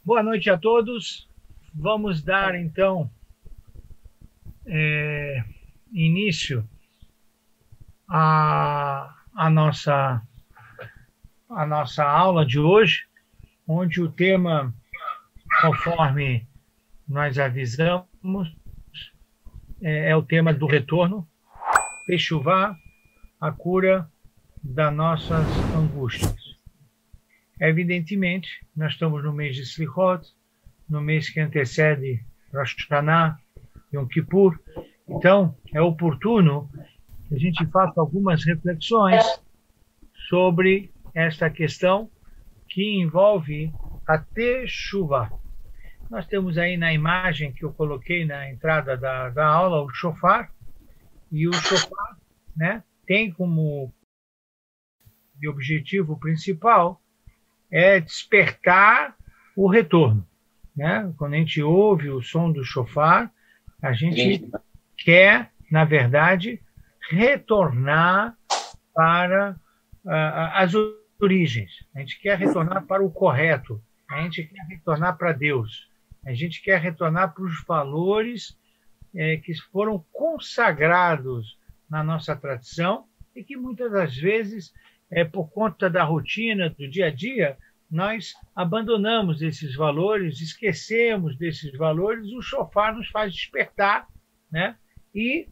Boa noite a todos. Vamos dar, então, início à nossa aula de hoje, onde o tema, conforme nós avisamos, é o tema do retorno, Techuvá, a cura das nossas angústias. Evidentemente, nós estamos no mês de Slichot, no mês que antecede Rosh Hashanah, Yom Kippur. Então, é oportuno que a gente faça algumas reflexões sobre esta questão que envolve a Teshuvah. Nós temos aí na imagem que eu coloquei na entrada da aula o shofar, e o shofar, né, tem como objetivo principal despertar o retorno, né? Quando a gente ouve o som do shofar, a gente quer, na verdade, retornar para as origens. A gente quer retornar para o correto. A gente quer retornar para Deus. A gente quer retornar para os valores que foram consagrados na nossa tradição e que muitas das vezes, por conta da rotina, do dia a dia, nós abandonamos esses valores, esquecemos desses valores. O shofar nos faz despertar, né? E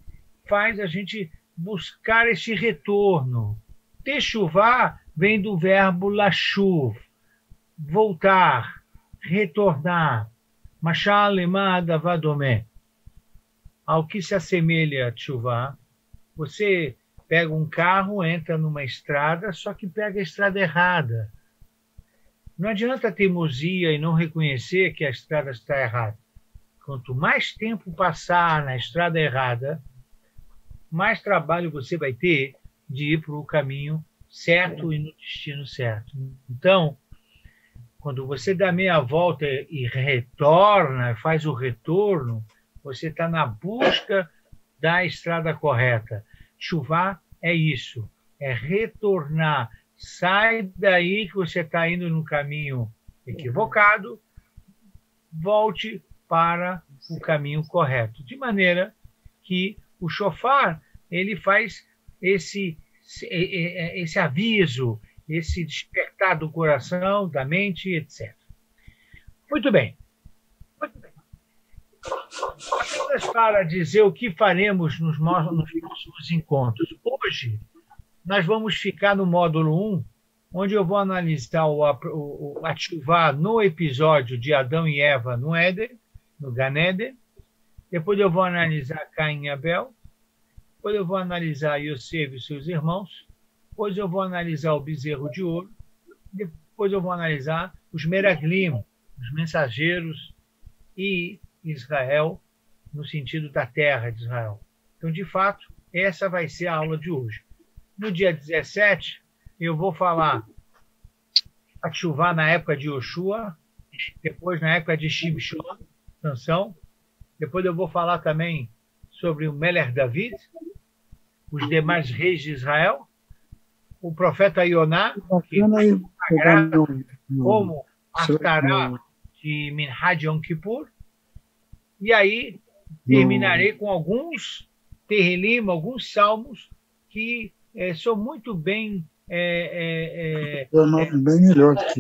faz a gente buscar esse retorno. Techuvá vem do verbo lashuv, voltar, retornar. Mashal lema davadomé. Ao que se assemelha a teshuvá. Você pega um carro, entra numa estrada, só que pega a estrada errada. Não adianta teimosia e não reconhecer que a estrada está errada. Quanto mais tempo passar na estrada errada, mais trabalho você vai ter de ir para o caminho certo e no destino certo. Então, quando você dá meia volta e retorna, faz o retorno, você está na busca da estrada correta. Chuvá é isso, é retornar. Sai daí que você está indo no caminho equivocado, volte para o caminho correto. De maneira que o shofar, ele faz esse aviso, esse despertar do coração, da mente, etc. Muito bem. Apenas para dizer o que faremos nos próximos encontros. Hoje, nós vamos ficar no módulo 1, onde eu vou analisar a Teshuvá no episódio de Adão e Eva no Éden, no Gan Eden. Depois eu vou analisar Caim e Abel. Depois eu vou analisar Yosef e seus irmãos. Depois eu vou analisar o bezerro de ouro. Depois eu vou analisar os Meraglim, os mensageiros, e Israel, no sentido da terra de Israel. Então, de fato, essa vai ser a aula de hoje. No dia 17, eu vou falar a Teshuvá na época de Yoshua, depois na época de Shimshon, Sansão. Depois eu vou falar também sobre o Melech David, os demais reis de Israel, o profeta Yoná, que foi consagrado como Haftarah de Minhaj Yom Kippur. E aí terminarei com alguns Tehillim, alguns salmos que são muito bem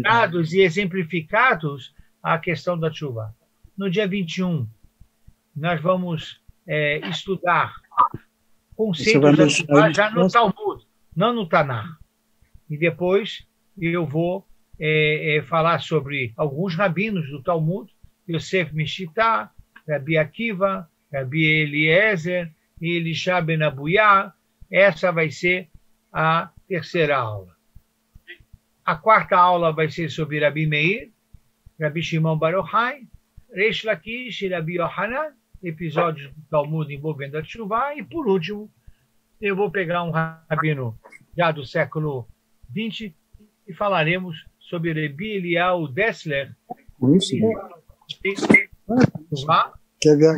dados e exemplificados a questão da Teshuvá. No dia 21, nós vamos estudar conceitos da Teshuvá já no Talmud, não no Tanakh. E depois eu vou falar sobre alguns rabinos do Talmud, Yosef Mishitá, Rabi Akiva, Rabi Eliezer e Elisha ben Abuyá. Essa vai ser a terceira aula. A quarta aula vai ser sobre Rabi Meir, Rabi Shimon bar Yochai, Reish Lakish e Rabi Yohanan, episódios do Talmud envolvendo a Teshuvá. E, por último, eu vou pegar um rabino já do século XX e falaremos sobre Rabi Eliyahu Dessler,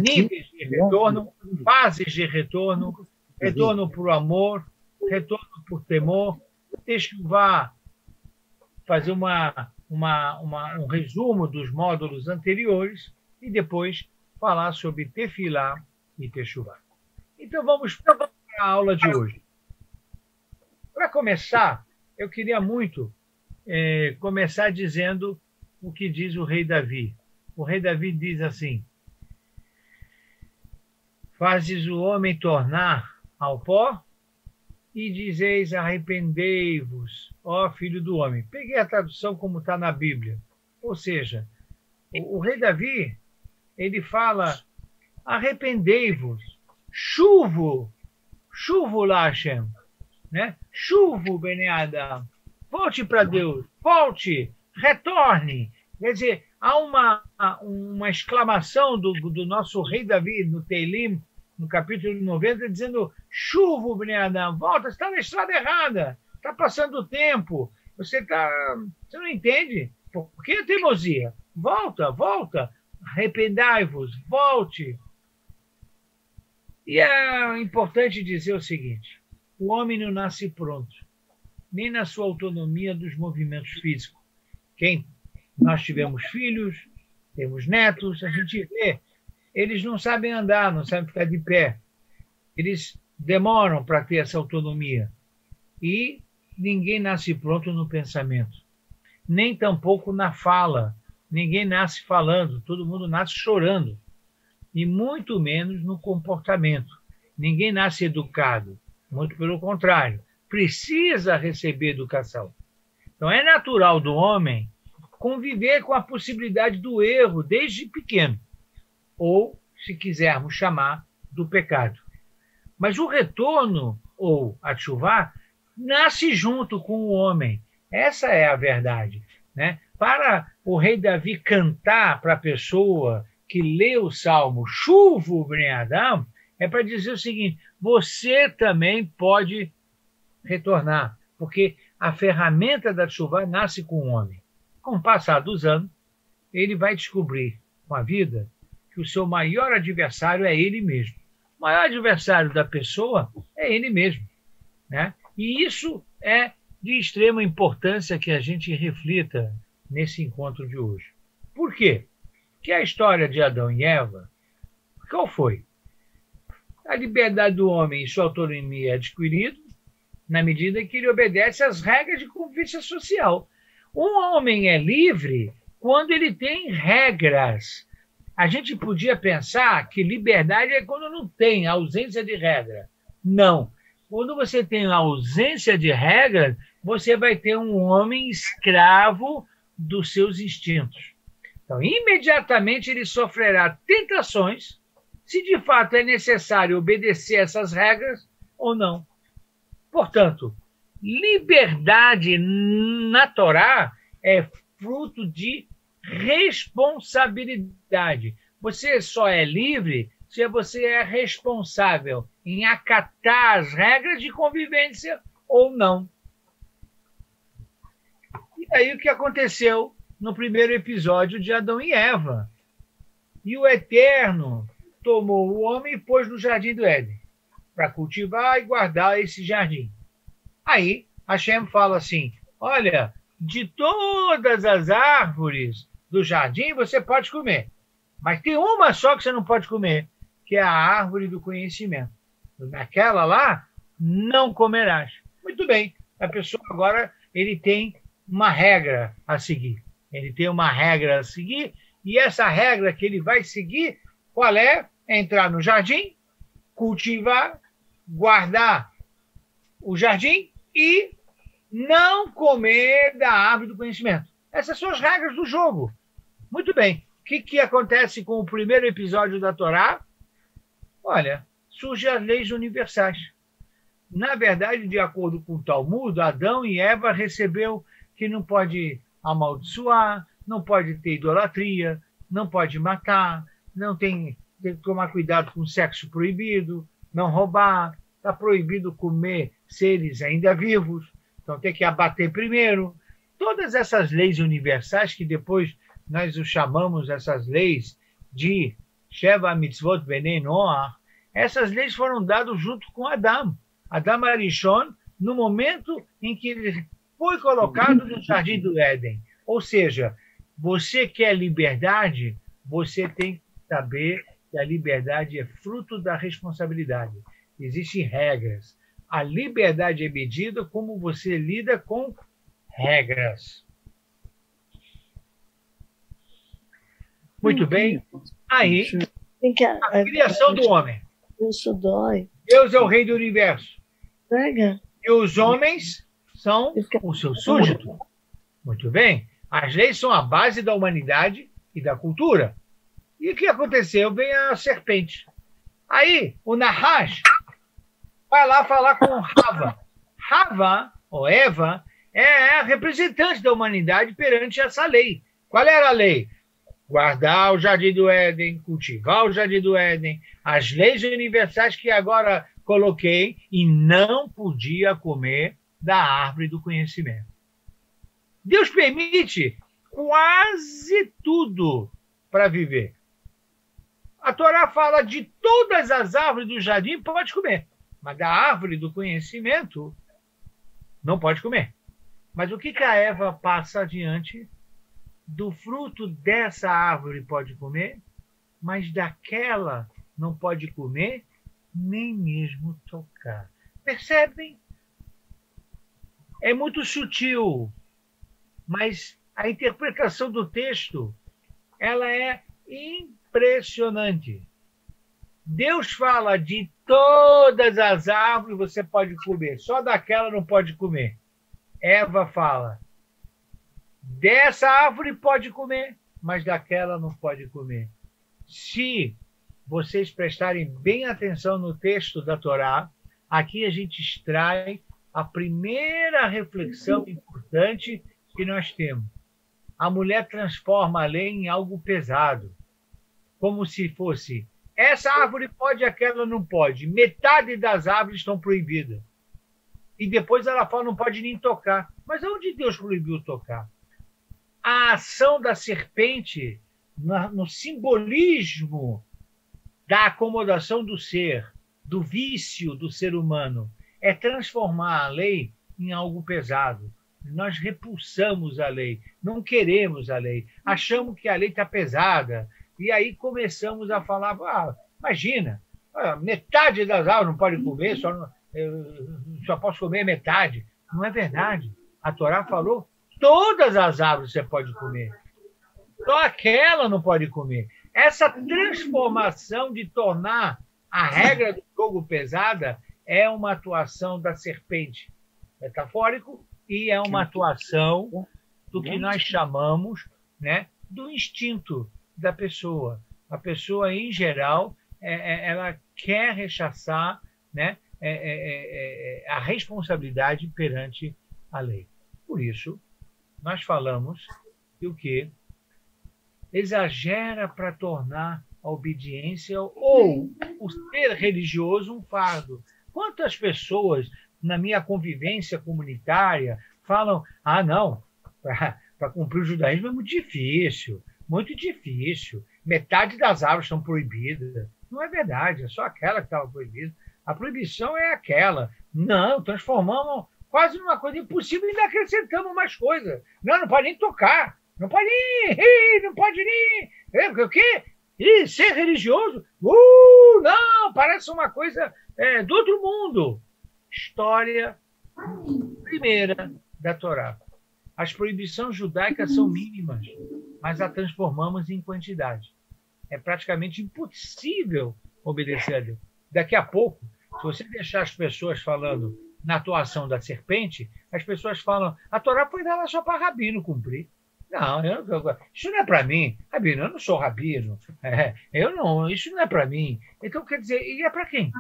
níveis de retorno, fases de retorno, retorno por amor, retorno por temor, Techuvá, fazer um resumo dos módulos anteriores e depois falar sobre Tefilá e Teshuvá. Então vamos para a aula de hoje. Para começar, eu queria muito começar dizendo o que diz o rei Davi. O rei Davi diz assim: fazes o homem tornar ao pó e dizeis arrependei-vos, ó filho do homem. Peguei a tradução como está na Bíblia. Ou seja, o rei Davi, ele fala arrependei-vos, chuvo lá Hashem, né? Chuvo Bnei Adam, volte para Deus, volte, retorne. Quer dizer, há uma exclamação do nosso rei Davi no Teilim, no capítulo 90, dizendo: chuva, Bnei Adam, volta, você está na estrada errada, está passando o tempo, você não entende. Por que teimosia? Volta, arrependai-vos, volte. E é importante dizer o seguinte: o homem não nasce pronto, nem na sua autonomia dos movimentos físicos. Nós tivemos filhos, temos netos, a gente vê, eles não sabem andar, não sabem ficar de pé. Eles demoram para ter essa autonomia. E ninguém nasce pronto no pensamento, nem tampouco na fala. Ninguém nasce falando, todo mundo nasce chorando. E muito menos no comportamento. Ninguém nasce educado, muito pelo contrário, precisa receber educação. Então é natural do homem conviver com a possibilidade do erro desde pequeno, ou, se quisermos chamar, do pecado. Mas o retorno, ou a teshuvá, nasce junto com o homem. Essa é a verdade, né? Para o rei Davi cantar para a pessoa que lê o Salmo, chuva Bnei Adam, é para dizer o seguinte: você também pode retornar, porque a ferramenta da teshuvá nasce com o homem. Com o passar dos anos, ele vai descobrir com a vida que o seu maior adversário é ele mesmo. O maior adversário da pessoa é ele mesmo, né? E isso é de extrema importância que a gente reflita nesse encontro de hoje. Por quê? Porque a história de Adão e Eva, qual foi? A liberdade do homem e sua autonomia é adquirida na medida em que ele obedece às regras de convivência social. Um homem é livre quando ele tem regras. A gente podia pensar que liberdade é quando não tem ausência de regra. Não. Quando você tem ausência de regra, você vai ter um homem escravo dos seus instintos. Então, imediatamente ele sofrerá tentações se de fato é necessário obedecer essas regras ou não. Portanto, liberdade na Torá é fruto de responsabilidade. Você só é livre se você é responsável em acatar as regras de convivência ou não. E aí o que aconteceu no primeiro episódio de Adão e Eva? E o Eterno tomou o homem e pôs no jardim do Éden para cultivar e guardar esse jardim. Aí Hashem fala assim: olha, de todas as árvores do jardim você pode comer, mas tem uma só que você não pode comer, que é a árvore do conhecimento. Naquela lá, não comerás. Muito bem, a pessoa agora ele tem uma regra a seguir. Ele tem uma regra a seguir, e essa regra que ele vai seguir, qual é? É entrar no jardim, cultivar, guardar o jardim e não comer da árvore do conhecimento. Essas são as regras do jogo. Muito bem. O que acontece com o primeiro episódio da Torá? Olha, surgem as leis universais. Na verdade, de acordo com o Talmud, Adão e Eva recebeu que não pode amaldiçoar, não pode ter idolatria, não pode matar, tem que tomar cuidado com o sexo proibido, não roubar, está proibido comer seres ainda vivos, então tem que abater primeiro. Todas essas leis universais, que depois nós os chamamos, essas leis de Sheva Mitzvot Bnei Noach, essas leis foram dadas junto com Adão. Adão Arishon, no momento em que ele foi colocado no jardim do Éden. Ou seja, você quer liberdade, você tem que saber que a liberdade é fruto da responsabilidade. Existem regras. A liberdade é medida como você lida com regras. Muito bem. Aí, a criação do homem. Isso dói. Deus é o rei do universo. Pega. E os homens são o seu súdito. Muito bem. As leis são a base da humanidade e da cultura. E o que aconteceu? Vem a serpente. Aí, o Nahash vai lá falar com Rava. Rava, ou Eva, é a representante da humanidade perante essa lei. Qual era a lei? Guardar o Jardim do Éden, cultivar o Jardim do Éden, as leis universais que agora coloquei, e não podia comer da árvore do conhecimento. Deus permite quase tudo para viver. A Torá fala de todas as árvores do jardim, pode comer, mas da árvore do conhecimento não pode comer. Mas o que a Eva passa adiante? Do fruto dessa árvore pode comer, mas daquela não pode comer, nem mesmo tocar. Percebem? É muito sutil, mas a interpretação do texto ela é impressionante. Deus fala de todas as árvores você pode comer, só daquela não pode comer. Eva fala, dessa árvore pode comer, mas daquela não pode comer. Se vocês prestarem bem atenção no texto da Torá, aqui a gente extrai a primeira reflexão importante que nós temos. A mulher transforma a lei em algo pesado, como se fosse, essa árvore pode, aquela não pode. Metade das árvores estão proibidas. E depois ela fala, não pode nem tocar. Mas onde Deus proibiu tocar? A ação da serpente, no simbolismo da acomodação do ser, do vício do ser humano, é transformar a lei em algo pesado. Nós repulsamos a lei, não queremos a lei, achamos que a lei está pesada, e aí começamos a falar, imagina, metade das árvores não pode comer, só posso comer metade. Não é verdade. A Torá falou, todas as árvores você pode comer, só aquela não pode comer. Essa transformação de tornar a regra do jogo pesada é uma atuação da serpente, metafórico, e é uma atuação do que nós chamamos, né, do instinto da pessoa. A pessoa, em geral, ela quer rechaçar, né, a responsabilidade perante a lei. Por isso, nós falamos que o quê? Exagera para tornar a obediência ou o ser religioso um fardo. Quantas pessoas, na minha convivência comunitária, falam, não, para cumprir o judaísmo é muito difícil, metade das árvores estão proibidas. Não é verdade, é só aquela que estava proibida. A proibição é aquela. Não, transformamos quase numa coisa impossível e ainda acrescentamos mais coisas. Não pode nem tocar, não pode nem... O quê? Ser religioso? Não, parece uma coisa do outro mundo. História primeira da Torá. As proibições judaicas são mínimas, mas a transformamos em quantidade. É praticamente impossível obedecer a Deus. Daqui a pouco, se você deixar as pessoas falando na atuação da serpente, as pessoas falam, a Torá foi dada só para rabino cumprir. Não, isso não é para mim. Rabino, eu não sou rabino. Isso não é para mim. Então, quer dizer, e é para quem?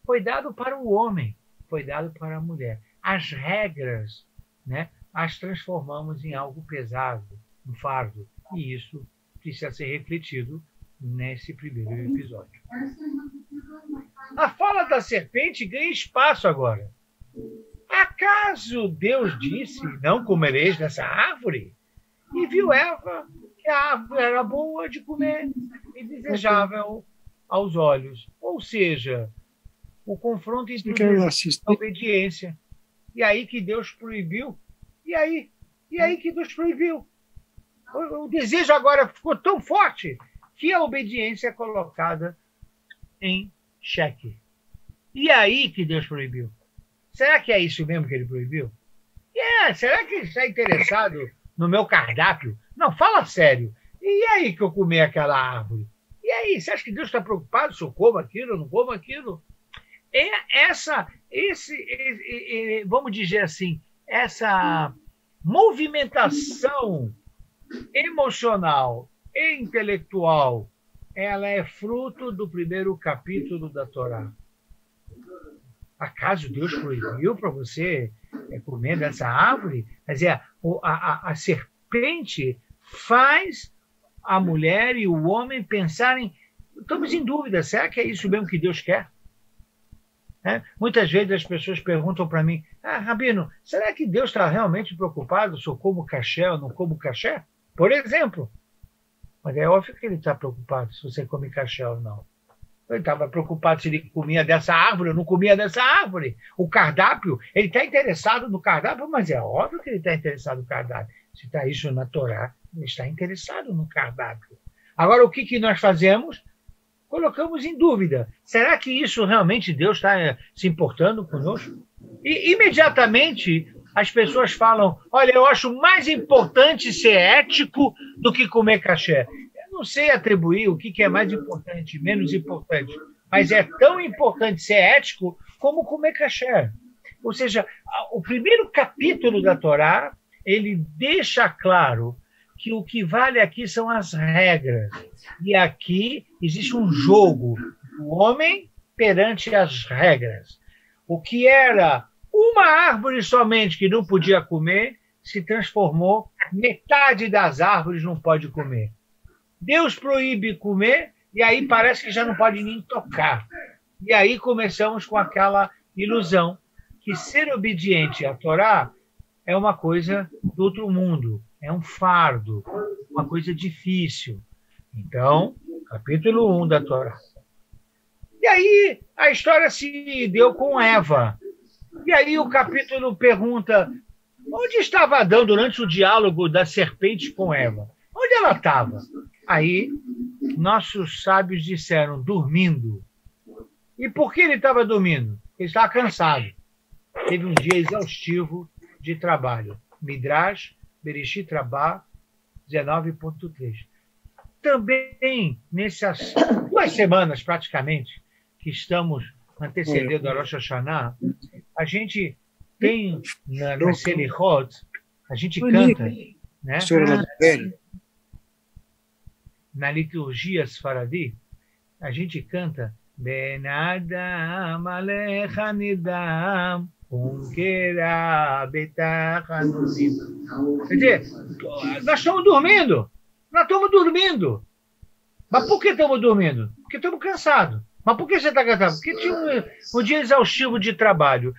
Foi dado para o homem, foi dado para a mulher. As regras, né, as transformamos em algo pesado, um fardo. E isso precisa ser refletido nesse primeiro episódio. A fala da serpente ganha espaço agora. Acaso Deus disse, não comereis dessa árvore? E viu Eva que a árvore era boa de comer e desejável aos olhos. Ou seja, o confronto entre a obediência. E aí que Deus proibiu. E aí? E aí que Deus proibiu. O desejo agora ficou tão forte que a obediência é colocada em xeque. E aí que Deus proibiu. Será que é isso mesmo que ele proibiu? Será que ele está interessado no meu cardápio? Não, fala sério. E aí que eu comer aquela árvore? E aí, você acha que Deus está preocupado se eu como aquilo ou não como aquilo? Vamos dizer assim, essa movimentação emocional e intelectual, ela é fruto do primeiro capítulo da Torá. Acaso Deus proibiu para você comer dessa árvore? Quer dizer, a serpente faz a mulher e o homem pensarem, estamos em dúvida, será que é isso mesmo que Deus quer? Muitas vezes as pessoas perguntam para mim, Rabino, será que Deus está realmente preocupado se eu como caché ou não como caché? Por exemplo. Mas é óbvio que ele está preocupado se você come caché ou não. Ele estava preocupado se ele comia dessa árvore ou não comia dessa árvore. O cardápio, ele está interessado no cardápio, mas é óbvio que ele está interessado no cardápio. Se está isso na Torá, ele está interessado no cardápio. Agora, o que nós fazemos? Colocamos em dúvida. Será que isso realmente Deus está se importando conosco? E imediatamente as pessoas falam, olha, eu acho mais importante ser ético do que comer caché. Eu não sei atribuir o que é mais importante, menos importante, mas é tão importante ser ético como comer caché. Ou seja, o primeiro capítulo da Torá, ele deixa claro que o que vale aqui são as regras. E aqui existe um jogo do homem perante as regras. O que era uma árvore somente que não podia comer, se transformou, metade das árvores não pode comer. Deus proíbe comer, e aí parece que já não pode nem tocar. E aí começamos com aquela ilusão que ser obediente à Torá é uma coisa do outro mundo, é um fardo, uma coisa difícil. Então, capítulo 1 da Torá. E aí a história se deu com Eva. E aí o capítulo pergunta, onde estava Adão durante o diálogo da serpente com Eva? Onde ela estava? Aí nossos sábios disseram, dormindo. E por que ele estava dormindo? Ele estava cansado. Teve um dia exaustivo de trabalho. Midrash, Bereshit Rabbah, 19.3. Também, nessas 2 semanas, praticamente, que estamos antecedendo a Rosh Hashanah, a gente tem na Selichot, a gente canta, né? Na liturgia Sfaradi, a gente canta Ben Adam Alecha Nidam Unkera Betacha Nusim. Quer dizer, nós estamos dormindo. Nós estamos dormindo. Mas por que estamos dormindo? Porque estamos cansados. Mas por que você está cansado? Porque tinha um dia exaustivo de trabalho.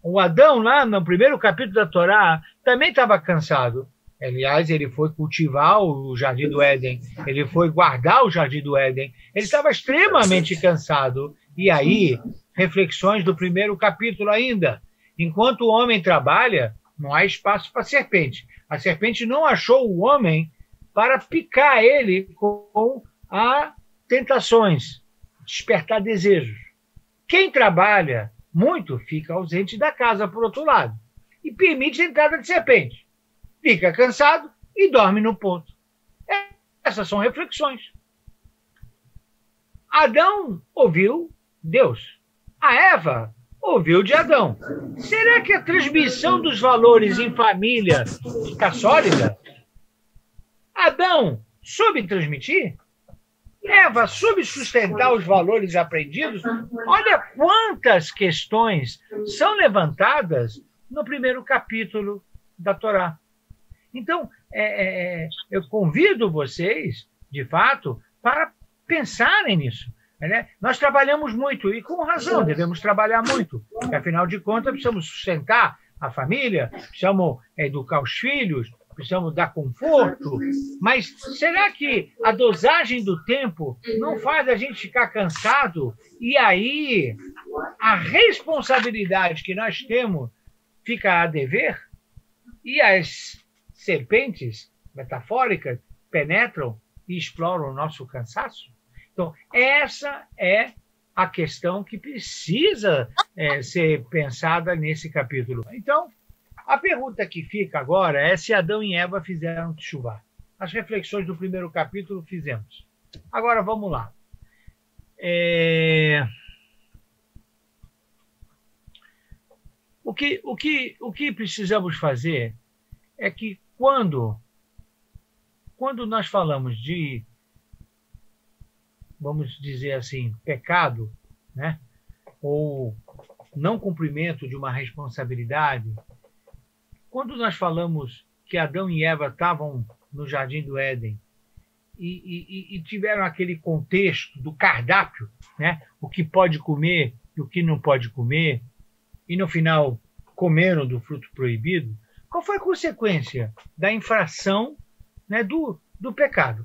O Adão, lá no primeiro capítulo da Torá, também estava cansado. Aliás, ele foi cultivar o Jardim do Éden, ele foi guardar o Jardim do Éden. Ele estava extremamente cansado. E aí, reflexões do primeiro capítulo ainda. Enquanto o homem trabalha, não há espaço para a serpente. A serpente não achou o homem para picar ele com tentações, despertar desejos. Quem trabalha muito fica ausente da casa, por outro lado, e permite a entrada de serpente. Fica cansado e dorme no ponto. Essas são reflexões. Adão ouviu Deus. A Eva ouviu de Adão. Será que a transmissão dos valores em família está sólida? Adão soube transmitir? Eva soube sustentar os valores aprendidos? Olha quantas questões são levantadas no primeiro capítulo da Torá. Então, eu convido vocês, de fato, para pensarem nisso. Né? Nós trabalhamos muito, e com razão devemos trabalhar muito, porque, afinal de contas, precisamos sustentar a família, precisamos educar os filhos, precisamos dar conforto, mas será que a dosagem do tempo não faz a gente ficar cansado e aí a responsabilidade que nós temos fica a dever? E as serpentes metafóricas penetram e exploram o nosso cansaço. Então, essa é a questão que precisa ser pensada nesse capítulo. Então, a pergunta que fica agora é se Adão e Eva fizeram teshuvá. As reflexões do primeiro capítulo fizemos. Agora, vamos lá. O que precisamos fazer é que quando nós falamos de, vamos dizer assim, pecado, né, ou não cumprimento de uma responsabilidade, quando nós falamos que Adão e Eva estavam no Jardim do Éden e tiveram aquele contexto do cardápio, né, o que pode comer e o que não pode comer, e no final comeram do fruto proibido, qual foi a consequência da infração, né, do pecado?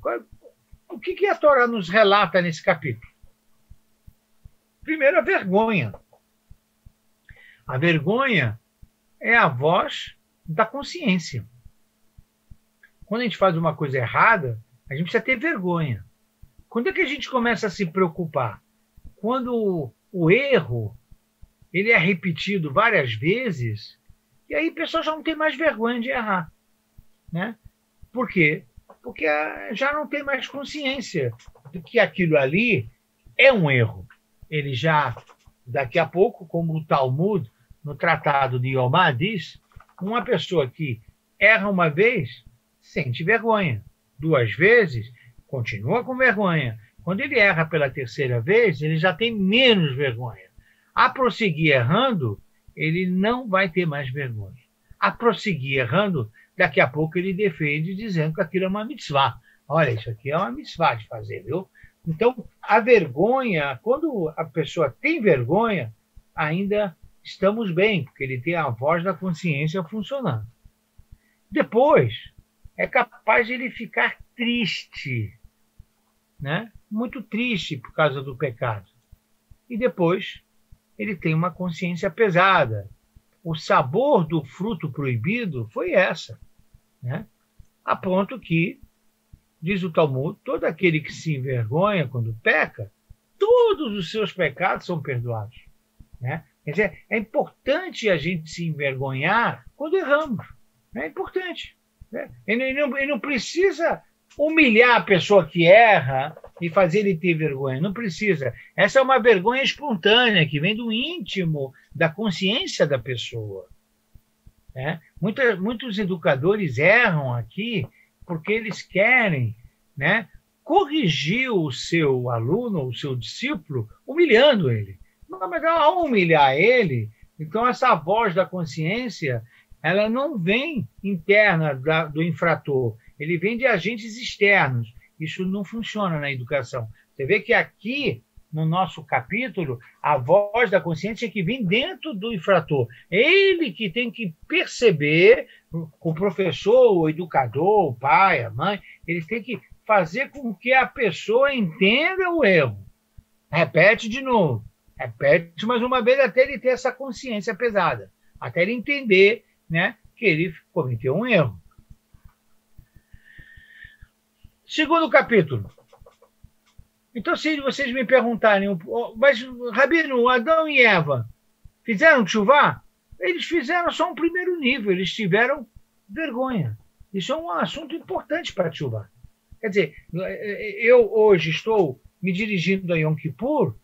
O que a Torá nos relata nesse capítulo? Primeiro, a vergonha. A vergonha é a voz da consciência. Quando a gente faz uma coisa errada, a gente precisa ter vergonha. Quando é que a gente começa a se preocupar? Quando o erro ele é repetido várias vezes, e aí a pessoa já não tem mais vergonha de errar. Né? Por quê? Porque já não tem mais consciência de que aquilo ali é um erro. Ele já, daqui a pouco, como o Talmud, no Tratado de Yomá, diz, uma pessoa que erra uma vez, sente vergonha. 2 vezes, continua com vergonha. Quando ele erra pela 3ª vez, ele já tem menos vergonha. A prosseguir errando, ele não vai ter mais vergonha. A prosseguir errando, daqui a pouco ele defende dizendo que aquilo é uma mitzvah. Olha, isso aqui é uma mitzvah de fazer, viu? Então, a vergonha, quando a pessoa tem vergonha, ainda estamos bem, porque ele tem a voz da consciência funcionando. Depois, é capaz de ele ficar triste, né? Muito triste por causa do pecado. E depois, ele tem uma consciência pesada. O sabor do fruto proibido foi essa, né? A ponto que, diz o Talmud, todo aquele que se envergonha quando peca, todos os seus pecados são perdoados. Né? Quer dizer, é importante a gente se envergonhar quando erramos. É importante. Né? Ele não precisa humilhar a pessoa que erra e fazer ele ter vergonha. Não precisa. Essa é uma vergonha espontânea que vem do íntimo, da consciência da pessoa. Né? Muitos educadores erram aqui porque eles querem, né, corrigir o seu aluno, o seu discípulo, humilhando ele. Mas ao humilhar ele, então essa voz da consciência, ela não vem interna do infrator, ele vem de agentes externos. Isso não funciona na educação. Você vê que aqui, no nosso capítulo, a voz da consciência é que vem dentro do infrator. Ele que tem que perceber, o professor, o educador, o pai, a mãe, eles têm que fazer com que a pessoa entenda o erro. Repete de novo. Repete mais uma vez até ele ter essa consciência pesada. Até ele entender, né, que ele cometeu um erro. Segundo capítulo. Então, se vocês me perguntarem, mas, Rabino, Adão e Eva fizeram teshuvá? Eles fizeram só um primeiro nível, eles tiveram vergonha. Isso é um assunto importante para teshuvá. Quer dizer, eu hoje estou me dirigindo a Yom Kippur,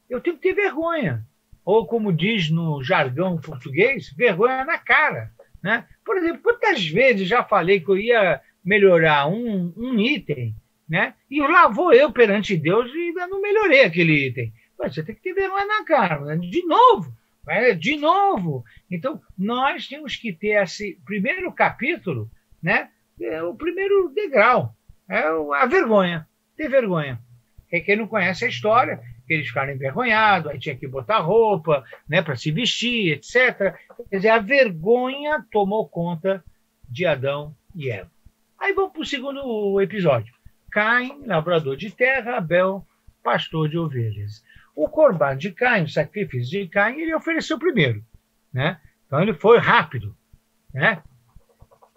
eu tenho que ter vergonha. Ou, como diz no jargão português, vergonha na cara. Né? Por exemplo, quantas vezes já falei que eu ia melhorar um item, né? E lá vou eu perante Deus e ainda não melhorei aquele item. Mas você tem que ter vergonha na cara, né? De novo, de novo. Então, nós temos que ter esse primeiro capítulo, né? É o primeiro degrau, é a vergonha, ter vergonha. Quem não conhece a história, eles ficaram envergonhados, aí tinha que botar roupa, né, para se vestir, etc. Quer dizer, a vergonha tomou conta de Adão e Eva. Aí vamos para o segundo episódio. Caim, lavrador de terra, Abel, pastor de ovelhas. O corban de Caim, o sacrifício de Caim, ele ofereceu primeiro. Né? Então ele foi rápido. Né?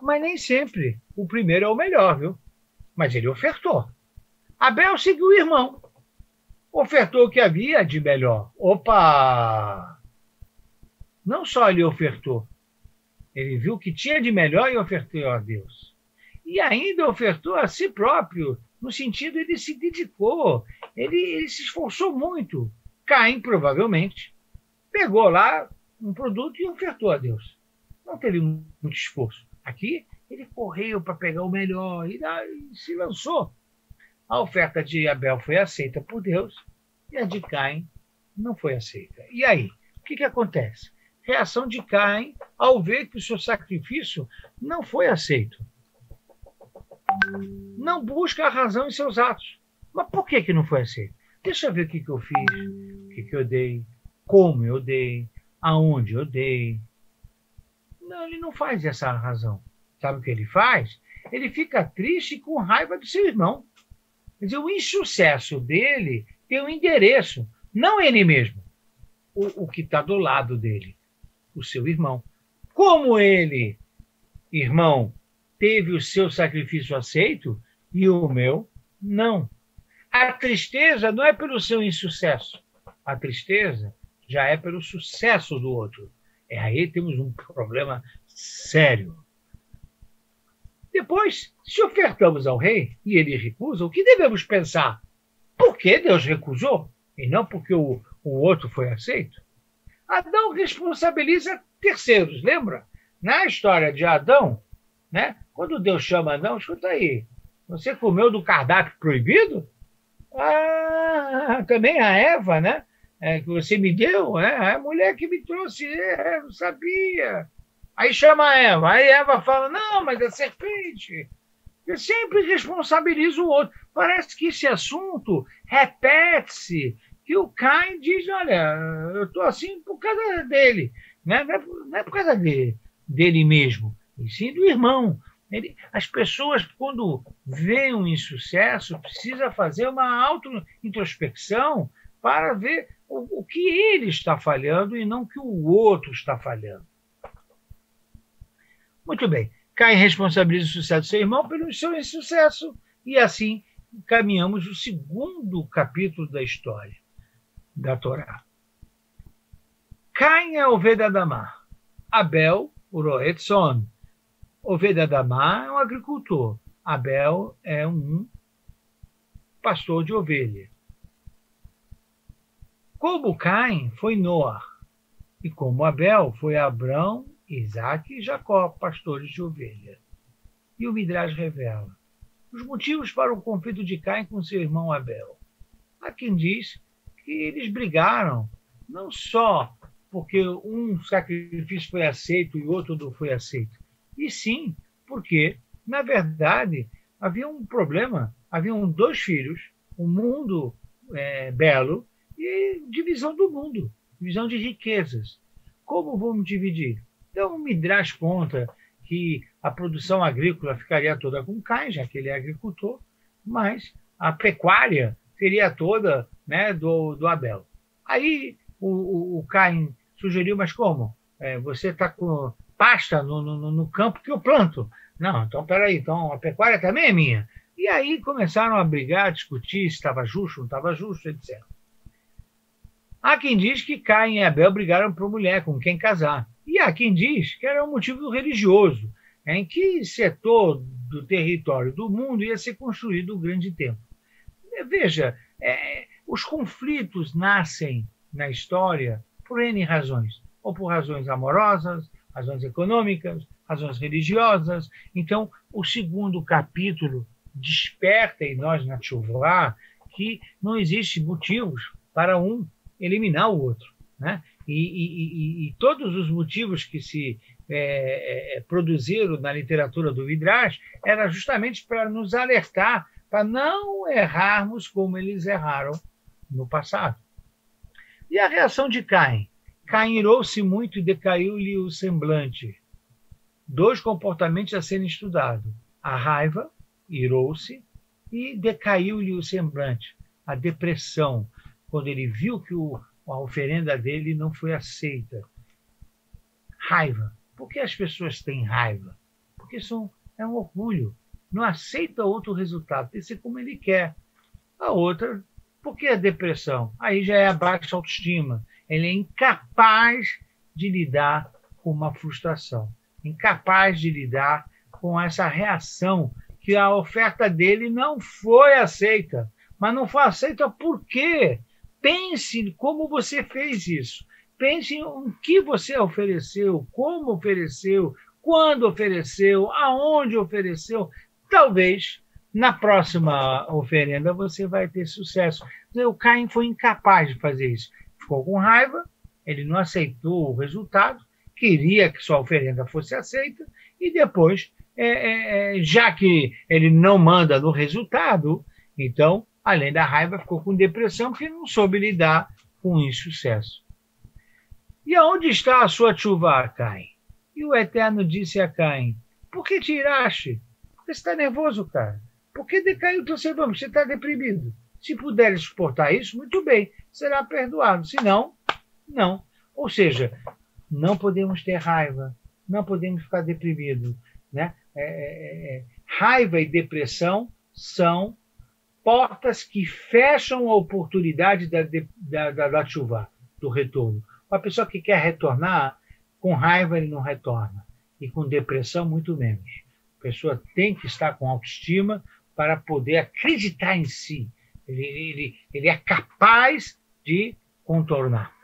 Mas nem sempre o primeiro é o melhor, viu? Mas ele ofertou. Abel seguiu o irmão. Ofertou o que havia de melhor. Opa! Não só ele ofertou, ele viu o que tinha de melhor e ofertou a Deus. E ainda ofertou a si próprio, no sentido ele se dedicou, ele se esforçou muito. Caim, provavelmente, pegou lá um produto e ofertou a Deus. Não teve muito esforço. Aqui, ele correu para pegar o melhor e se lançou. A oferta de Abel foi aceita por Deus e a de Caim não foi aceita. E aí, o que acontece? Reação de Caim ao ver que o seu sacrifício não foi aceito. Não busca a razão em seus atos. Mas por que não foi aceito? Deixa eu ver o que eu fiz, o que eu dei, como eu dei, aonde eu dei. Não, ele não faz essa razão. Sabe o que ele faz? Ele fica triste com raiva do seu irmão. Quer dizer, o insucesso dele tem um endereço, não ele mesmo, o que está do lado dele, o seu irmão. Como ele, irmão, teve o seu sacrifício aceito e o meu, não. A tristeza não é pelo seu insucesso, a tristeza já é pelo sucesso do outro. Aí temos um problema sério. Depois, se ofertamos ao rei e ele recusa, o que devemos pensar? Por que Deus recusou? E não porque o outro foi aceito? Adão responsabiliza terceiros, lembra? Na história de Adão, né? Quando Deus chama Adão, escuta aí, você comeu do cardápio proibido? Também a Eva, né? Que você me deu, a mulher que me trouxe, não sabia. Aí chama a Eva, aí Eva fala, não, mas é serpente. Eu sempre responsabilizo o outro. Parece que esse assunto repete-se, que o Caim diz, olha, eu estou assim por causa dele, né? Não é por causa dele mesmo, e sim do irmão. As pessoas, quando veem um insucesso, precisam fazer uma auto-introspecção para ver o que ele está falhando e não o que o outro está falhando. Muito bem. Caim responsabiliza o sucesso do seu irmão pelo seu insucesso. E assim caminhamos o segundo capítulo da história da Torá. Caim é a ovelha da Damá. Abel, o roe tzon. Ovelha da Damá é um agricultor. Abel é um pastor de ovelha. Como Caim foi Noá. E como Abel foi Abrão, Isaac e Jacó, pastores de ovelha. E o Midrash revela os motivos para o conflito de Caim com seu irmão Abel. Há quem diz que eles brigaram, não só porque um sacrifício foi aceito e outro não foi aceito, e sim porque, na verdade, havia um problema, haviam dois filhos, um mundo belo e divisão do mundo, divisão de riquezas. Como vamos dividir? Então, o Midrash conta que a produção agrícola ficaria toda com Caim, já que ele é agricultor, mas a pecuária seria toda, né, do Abel. Aí o Caim sugeriu, mas como? Você está com pasta no campo que eu planto. Não, então peraí, então a pecuária também é minha. E aí começaram a brigar, a discutir se estava justo, não estava justo, etc. Há quem diz que Caim e Abel brigaram por mulher, com quem casar. E há quem diz que era um motivo religioso, em que setor do território do mundo ia ser construído o grande templo. Veja, os conflitos nascem na história por N razões, ou por razões amorosas, razões econômicas, razões religiosas. Então, o segundo capítulo desperta em nós, na Teshuvah, que não existe motivos para um eliminar o outro, né? E todos os motivos que se produziram na literatura do Midrash era justamente para nos alertar, para não errarmos como eles erraram no passado. E a reação de Caim? Caim irou-se muito e decaiu-lhe o semblante. Dois comportamentos a serem estudados. A raiva, irou-se, e decaiu-lhe o semblante. A depressão, quando ele viu que a oferenda dele não foi aceita. Raiva. Por que as pessoas têm raiva? Por porque é um orgulho. Não aceita outro resultado, tem que ser como ele quer. A outra, porque a depressão? Aí já é a baixa autoestima. Ele é incapaz de lidar com uma frustração, incapaz de lidar com essa reação que a oferta dele não foi aceita. Mas não foi aceita por quê? Pense como você fez isso. Pense em que você ofereceu, como ofereceu, quando ofereceu, aonde ofereceu. Talvez na próxima oferenda você vai ter sucesso. O Caim foi incapaz de fazer isso. Ficou com raiva, ele não aceitou o resultado, queria que sua oferenda fosse aceita, e depois, já que ele não manda no resultado, então, além da raiva, ficou com depressão, porque não soube lidar com o insucesso. E aonde está a sua tshuva, Caim? E o Eterno disse a Caim: por que tiraste? Porque você está nervoso, cara. Por que decaiu o teu semblante? Você está deprimido. Se puder suportar isso, muito bem, será perdoado. Se não, não. Ou seja, não podemos ter raiva, não podemos ficar deprimidos. Né? Raiva e depressão são portas que fecham a oportunidade da chuva, do retorno. Uma pessoa que quer retornar, com raiva ele não retorna. E com depressão, muito menos. A pessoa tem que estar com autoestima para poder acreditar em si. Ele é capaz de contornar.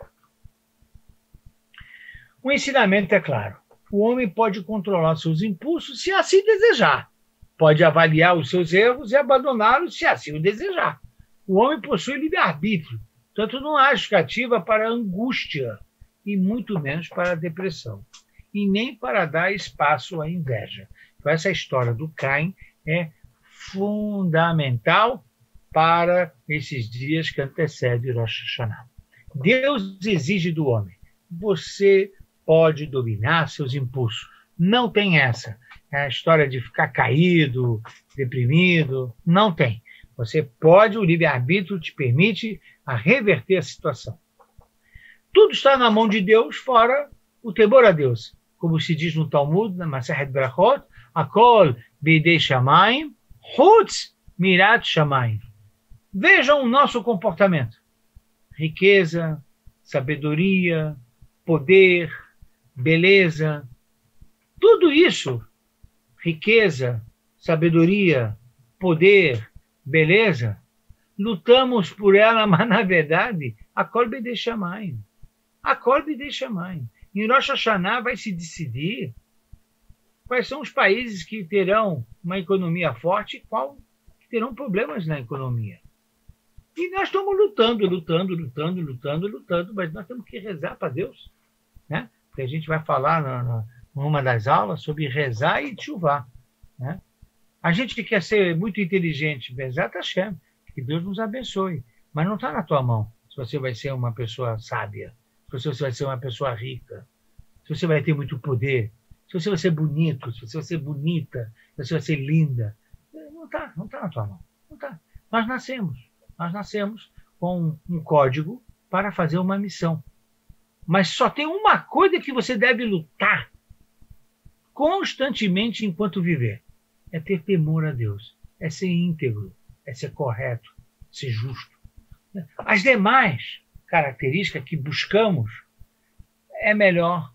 O ensinamento é claro. O homem pode controlar seus impulsos se assim desejar. Pode avaliar os seus erros e abandoná-los se assim o desejar. O homem possui livre-arbítrio, portanto não há justificativa para a angústia e muito menos para a depressão, e nem para dar espaço à inveja. Então, essa história do Caim é fundamental para esses dias que antecedem Rosh Hashanah. Deus exige do homem: você pode dominar seus impulsos. Não tem essa. É a história de ficar caído, deprimido. Não tem. Você pode, o livre-arbítrio te permite a reverter a situação. Tudo está na mão de Deus, fora o temor a Deus. Como se diz no Talmud, na Masechet Brachot, Akol Beidei Shamayim, Chutz Mirat Shamayim. Vejam o nosso comportamento. Riqueza, sabedoria, poder, beleza, tudo isso, riqueza, sabedoria, poder, beleza, lutamos por ela, mas na verdade, Akol Beidei Shamayim. Akol Beidei Shamayim. Em Rosh Hashanah vai se decidir quais são os países que terão uma economia forte e qual que terão problemas na economia. E nós estamos lutando, mas nós temos que rezar para Deus, né? Porque a gente vai falar numa das aulas sobre rezar e tchuvá, né? A gente quer ser muito inteligente, Bezat Hashem, que Deus nos abençoe, mas não está na tua mão se você vai ser uma pessoa sábia, se você vai ser uma pessoa rica, se você vai ter muito poder, se você vai ser bonito, se você vai ser bonita, se você vai ser linda. Não está na tua mão. Não tá. Nós nascemos com um código para fazer uma missão. Mas só tem uma coisa que você deve lutar constantemente enquanto viver. É ter temor a Deus. É ser íntegro. É ser correto. Ser justo. As demais características que buscamos, é melhor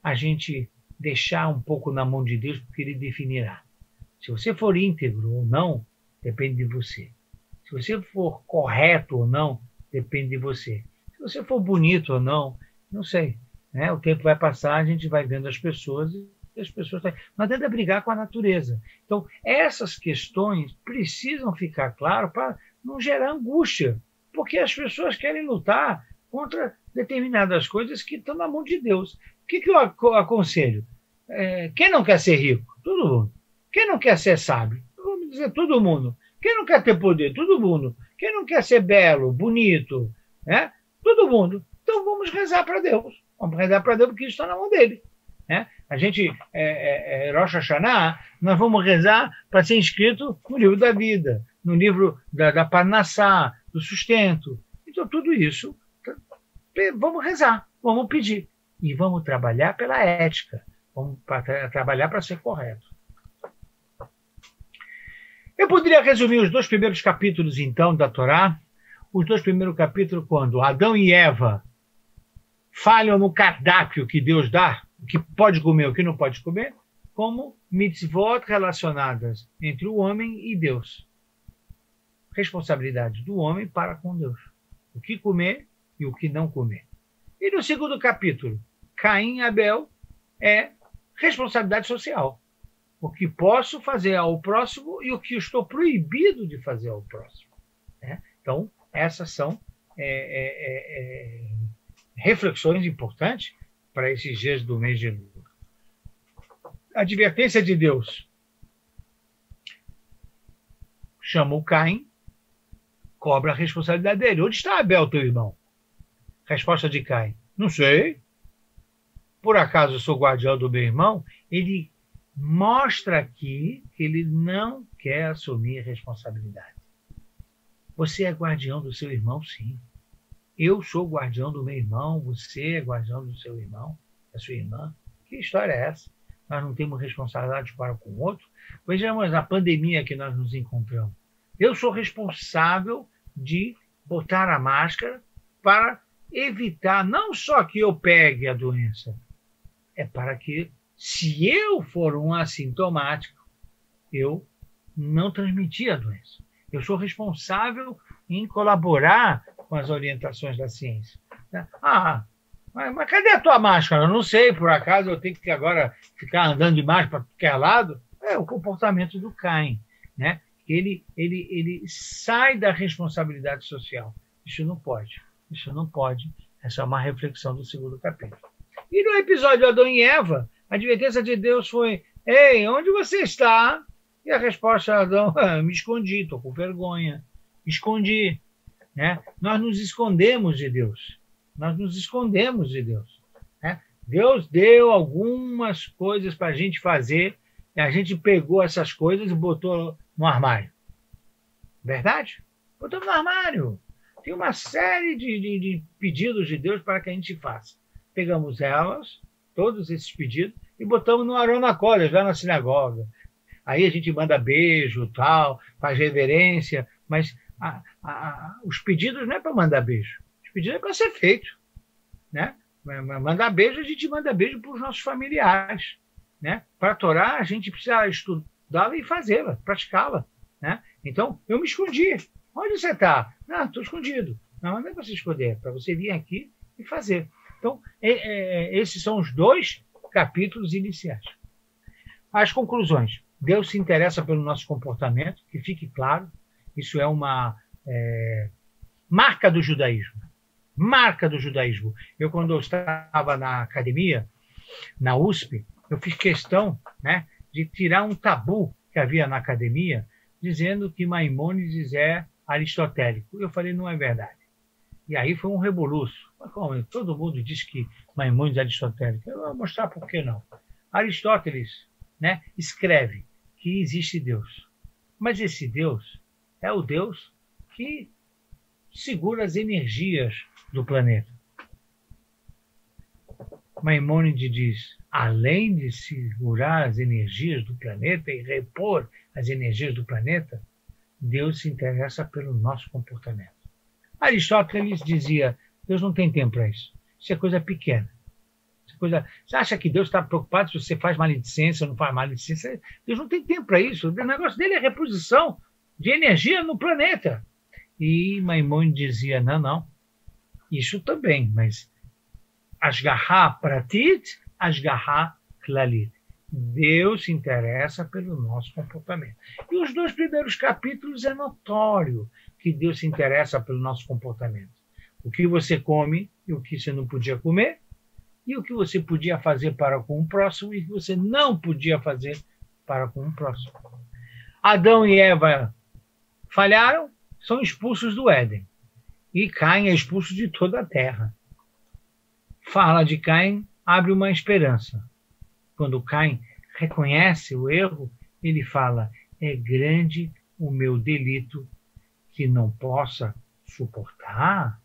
a gente deixar um pouco na mão de Deus, porque Ele definirá. Se você for íntegro ou não, depende de você. Se você for correto ou não, depende de você. Se você for bonito ou não, não sei. Né? O tempo vai passar, a gente vai vendo as pessoas e as pessoas... Não adianta brigar com a natureza. Então, essas questões precisam ficar claras para não gerar angústia, porque as pessoas querem lutar contra determinadas coisas que estão na mão de Deus. O que eu aconselho? Quem não quer ser rico? Todo mundo. Quem não quer ser sábio? Vamos dizer, todo mundo. Quem não quer ter poder? Todo mundo. Quem não quer ser belo, bonito? Né? Todo mundo. Então vamos rezar para Deus. Vamos rezar para Deus porque isso está na mão dele. Né? A gente, Rosh Hashanah, nós vamos rezar para ser inscrito no livro da vida, no livro da Parnassá, do sustento. Então tudo isso, vamos rezar, vamos pedir. E vamos trabalhar pela ética. Vamos trabalhar para ser correto. Eu poderia resumir os 2 primeiros capítulos, então, da Torá. Os 2 primeiros capítulos, quando Adão e Eva falham no cardápio que Deus dá, o que pode comer, o que não pode comer, como mitzvot relacionadas entre o homem e Deus. Responsabilidade do homem para com Deus. O que comer e o que não comer. E no segundo capítulo, Caim e Abel é responsabilidade social. O que posso fazer ao próximo e o que estou proibido de fazer ao próximo. Né? Então, essas são reflexões importantes para esses dias do mês de Elul. A advertência de Deus chama o Caim, cobra a responsabilidade dele. Onde está Abel, teu irmão? Resposta de Caim: não sei. Por acaso eu sou guardião do meu irmão? Ele mostra aqui que ele não quer assumir responsabilidade. Você é guardião do seu irmão, sim. Eu sou guardião do meu irmão, você é guardião do seu irmão, da sua irmã. Que história é essa? Nós não temos responsabilidade para com o outro? Vejamos a pandemia que nós nos encontramos. Eu sou responsável de botar a máscara para evitar não só que eu pegue a doença, é para que, se eu for um assintomático, eu não transmitir a doença. Eu sou responsável em colaborar com as orientações da ciência. Mas cadê a tua máscara? Eu não sei, por acaso eu tenho que agora ficar andando de máscara para qualquer lado? É o comportamento do Caim, né? Ele sai da responsabilidade social. Isso não pode. Isso não pode. Essa é uma reflexão do segundo capítulo. E no episódio de Adão e Eva, a advertência de Deus foi: ei, onde você está? E a resposta de Adão: me escondi, estou com vergonha. Me escondi. Né? Nós nos escondemos de Deus. Nós nos escondemos de Deus. Né? Deus deu algumas coisas para a gente fazer, e a gente pegou essas coisas e botou no armário. Verdade? Botamos no armário. Tem uma série de pedidos de Deus para que a gente faça. Pegamos elas, todos esses pedidos, e botamos no Arona Kodesh, lá na sinagoga. Aí a gente manda beijo, tal, faz reverência, mas os pedidos não é para mandar beijo. Os pedidos é para ser feito. Né? Mandar beijo, a gente manda beijo para os nossos familiares. Né? Para a Torá, a gente precisa estudá-la e fazê-la, praticá-la. Né? Então, eu me escondi. Onde você está? Não, estou escondido. Não é para se esconder, é para você vir aqui e fazer. Então, esses são os 2 capítulos iniciais. As conclusões. Deus se interessa pelo nosso comportamento, que fique claro. Isso é uma marca do judaísmo. Marca do judaísmo. Eu, quando eu estava na academia, na USP, eu fiz questão, né, de tirar um tabu que havia na academia, dizendo que Maimônides é aristotélico. Eu falei: não é verdade. E aí foi um rebuliço. Mas como? Todo mundo diz que Maimônides é aristotélico. Eu vou mostrar por que não. Aristóteles, né, escreve que existe Deus. Mas esse Deus é o Deus que segura as energias do planeta. Maimônides diz: além de segurar as energias do planeta e repor as energias do planeta, Deus se interessa pelo nosso comportamento. Aristóteles dizia: Deus não tem tempo para isso. Isso é coisa pequena. Você acha que Deus está preocupado se você faz maledicência ou não faz maledicência? Deus não tem tempo para isso. O negócio dele é reposição de energia no planeta. E Maimônides dizia: não, isso também, mas Ashgaha pratit, Ashgaha klalit. Deus se interessa pelo nosso comportamento. E os 2 primeiros capítulos é notório que Deus se interessa pelo nosso comportamento. O que você come e o que você não podia comer, e o que você podia fazer para com o próximo e o que você não podia fazer para com o próximo. Adão e Eva falharam, são expulsos do Éden. E Caim é expulso de toda a terra. Fala de Caim, abre uma esperança. Quando Caim reconhece o erro, ele fala: é grande o meu delito que não possa suportar?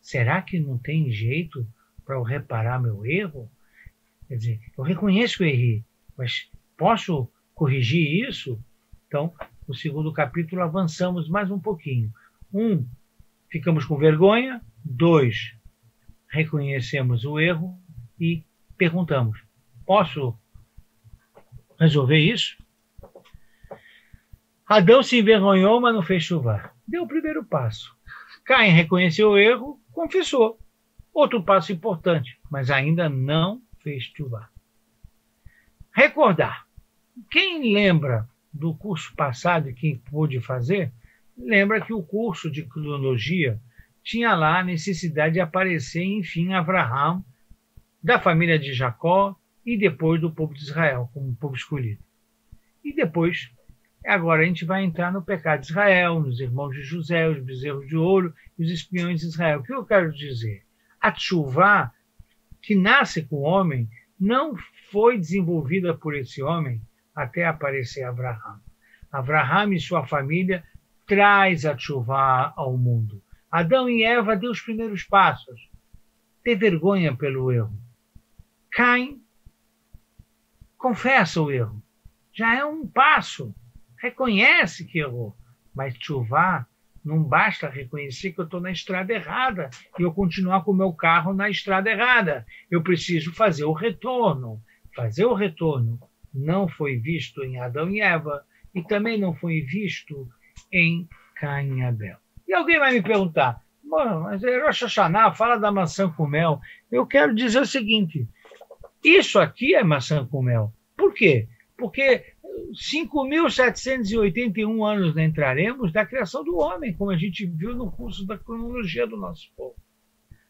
Será que não tem jeito para eu reparar meu erro? Quer dizer, eu reconheço que eu errei, mas posso corrigir isso? Então, o segundo capítulo, avançamos mais um pouquinho. 1, ficamos com vergonha. 2, reconhecemos o erro e perguntamos: posso resolver isso? Adão se envergonhou, mas não fez chuvá. Deu o primeiro passo. Caim reconheceu o erro, confessou. Outro passo importante, mas ainda não fez chuvá. Recordar. Quem lembra do curso passado e quem pôde fazer, lembra que o curso de cronologia tinha lá a necessidade de aparecer, enfim, Abraham, da família de Jacó e depois do povo de Israel, como povo escolhido. E depois, agora a gente vai entrar no pecado de Israel, nos irmãos de José, os bezerros de ouro e os espiões de Israel. O que eu quero dizer? A tchuvá, que nasce com o homem, não foi desenvolvida por esse homem até aparecer Abraham. Abraham e sua família traz a tchuvá ao mundo. Adão e Eva deu os primeiros passos. Ter vergonha pelo erro. Caim confessa o erro. Já é um passo. Reconhece que errou. Mas tchuvá não basta reconhecer que eu estou na estrada errada e eu continuar com o meu carro na estrada errada. Eu preciso fazer o retorno. Fazer o retorno não foi visto em Adão e Eva e também não foi visto em Caim e Abel. E alguém vai me perguntar: mas Rosh Hashanah fala da maçã com mel. Eu quero dizer o seguinte: isso aqui é maçã com mel. Por quê? Porque 5.781 anos entraremos da criação do homem, como a gente viu no curso da cronologia do nosso povo.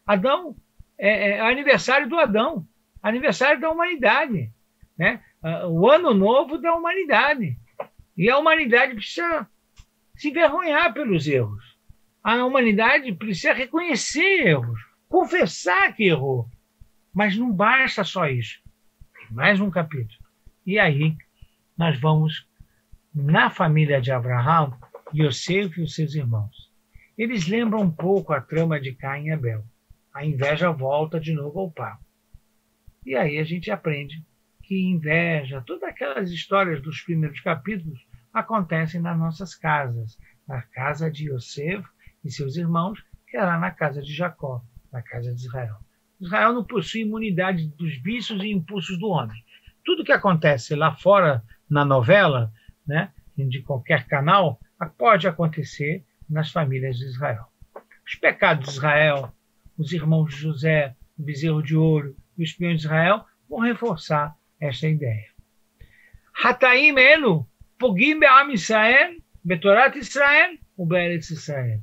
Adão é aniversário do Adão, aniversário da humanidade, né? O ano novo da humanidade. E a humanidade precisa se envergonhar pelos erros. A humanidade precisa reconhecer erros, confessar que errou. Mas não basta só isso. Tem mais um capítulo. E aí nós vamos na família de Abraão, Yosef e os seus irmãos. Eles lembram um pouco a trama de Caim e Abel. A inveja volta de novo ao papo. E aí a gente aprende que inveja, todas aquelas histórias dos primeiros capítulos acontecem nas nossas casas. Na casa de Yosef e seus irmãos, que era na casa de Jacó, na casa de Israel. Israel não possui imunidade dos vícios e impulsos do homem. Tudo que acontece lá fora na novela, né, de qualquer canal, pode acontecer nas famílias de Israel. Os pecados de Israel, os irmãos de José, o bezerro de ouro e os espiões de Israel vão reforçar esta ideia. Hataim elu pogim be'am Israel, betorat Israel, ou be'eretz Israel.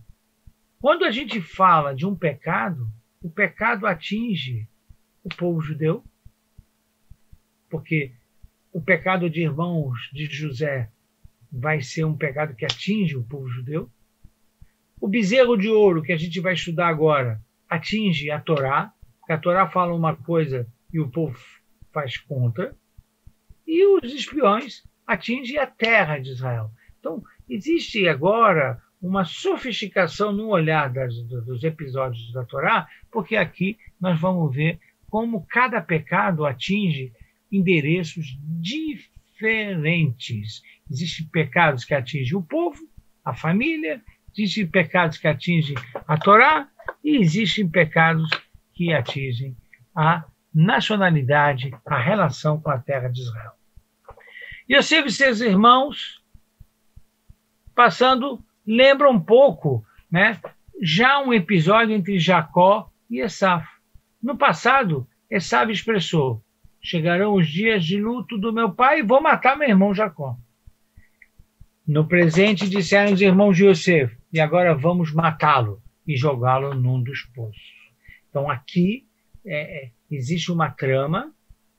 Quando a gente fala de um pecado, o pecado atinge o povo judeu, porque o pecado de irmãos de José vai ser um pecado que atinge o povo judeu. O bezerro de ouro, que a gente vai estudar agora, atinge a Torá, porque a Torá fala uma coisa e o povo faz contra. E os espiões atingem a terra de Israel. Então, existe agora uma sofisticação no olhar dos episódios da Torá, porque aqui nós vamos ver como cada pecado atinge endereços diferentes. Existem pecados que atingem o povo, a família, existem pecados que atingem a Torá e existem pecados que atingem a nacionalidade, a relação com a terra de Israel. Yosef e seus irmãos, lembra um pouco, né, já um episódio entre Jacó e Esaú. No passado, Esaú expressou: chegarão os dias de luto do meu pai e vou matar meu irmão Jacó. No presente, disseram os irmãos de Yosef: e agora vamos matá-lo e jogá-lo num dos poços. Então, aqui existe uma trama,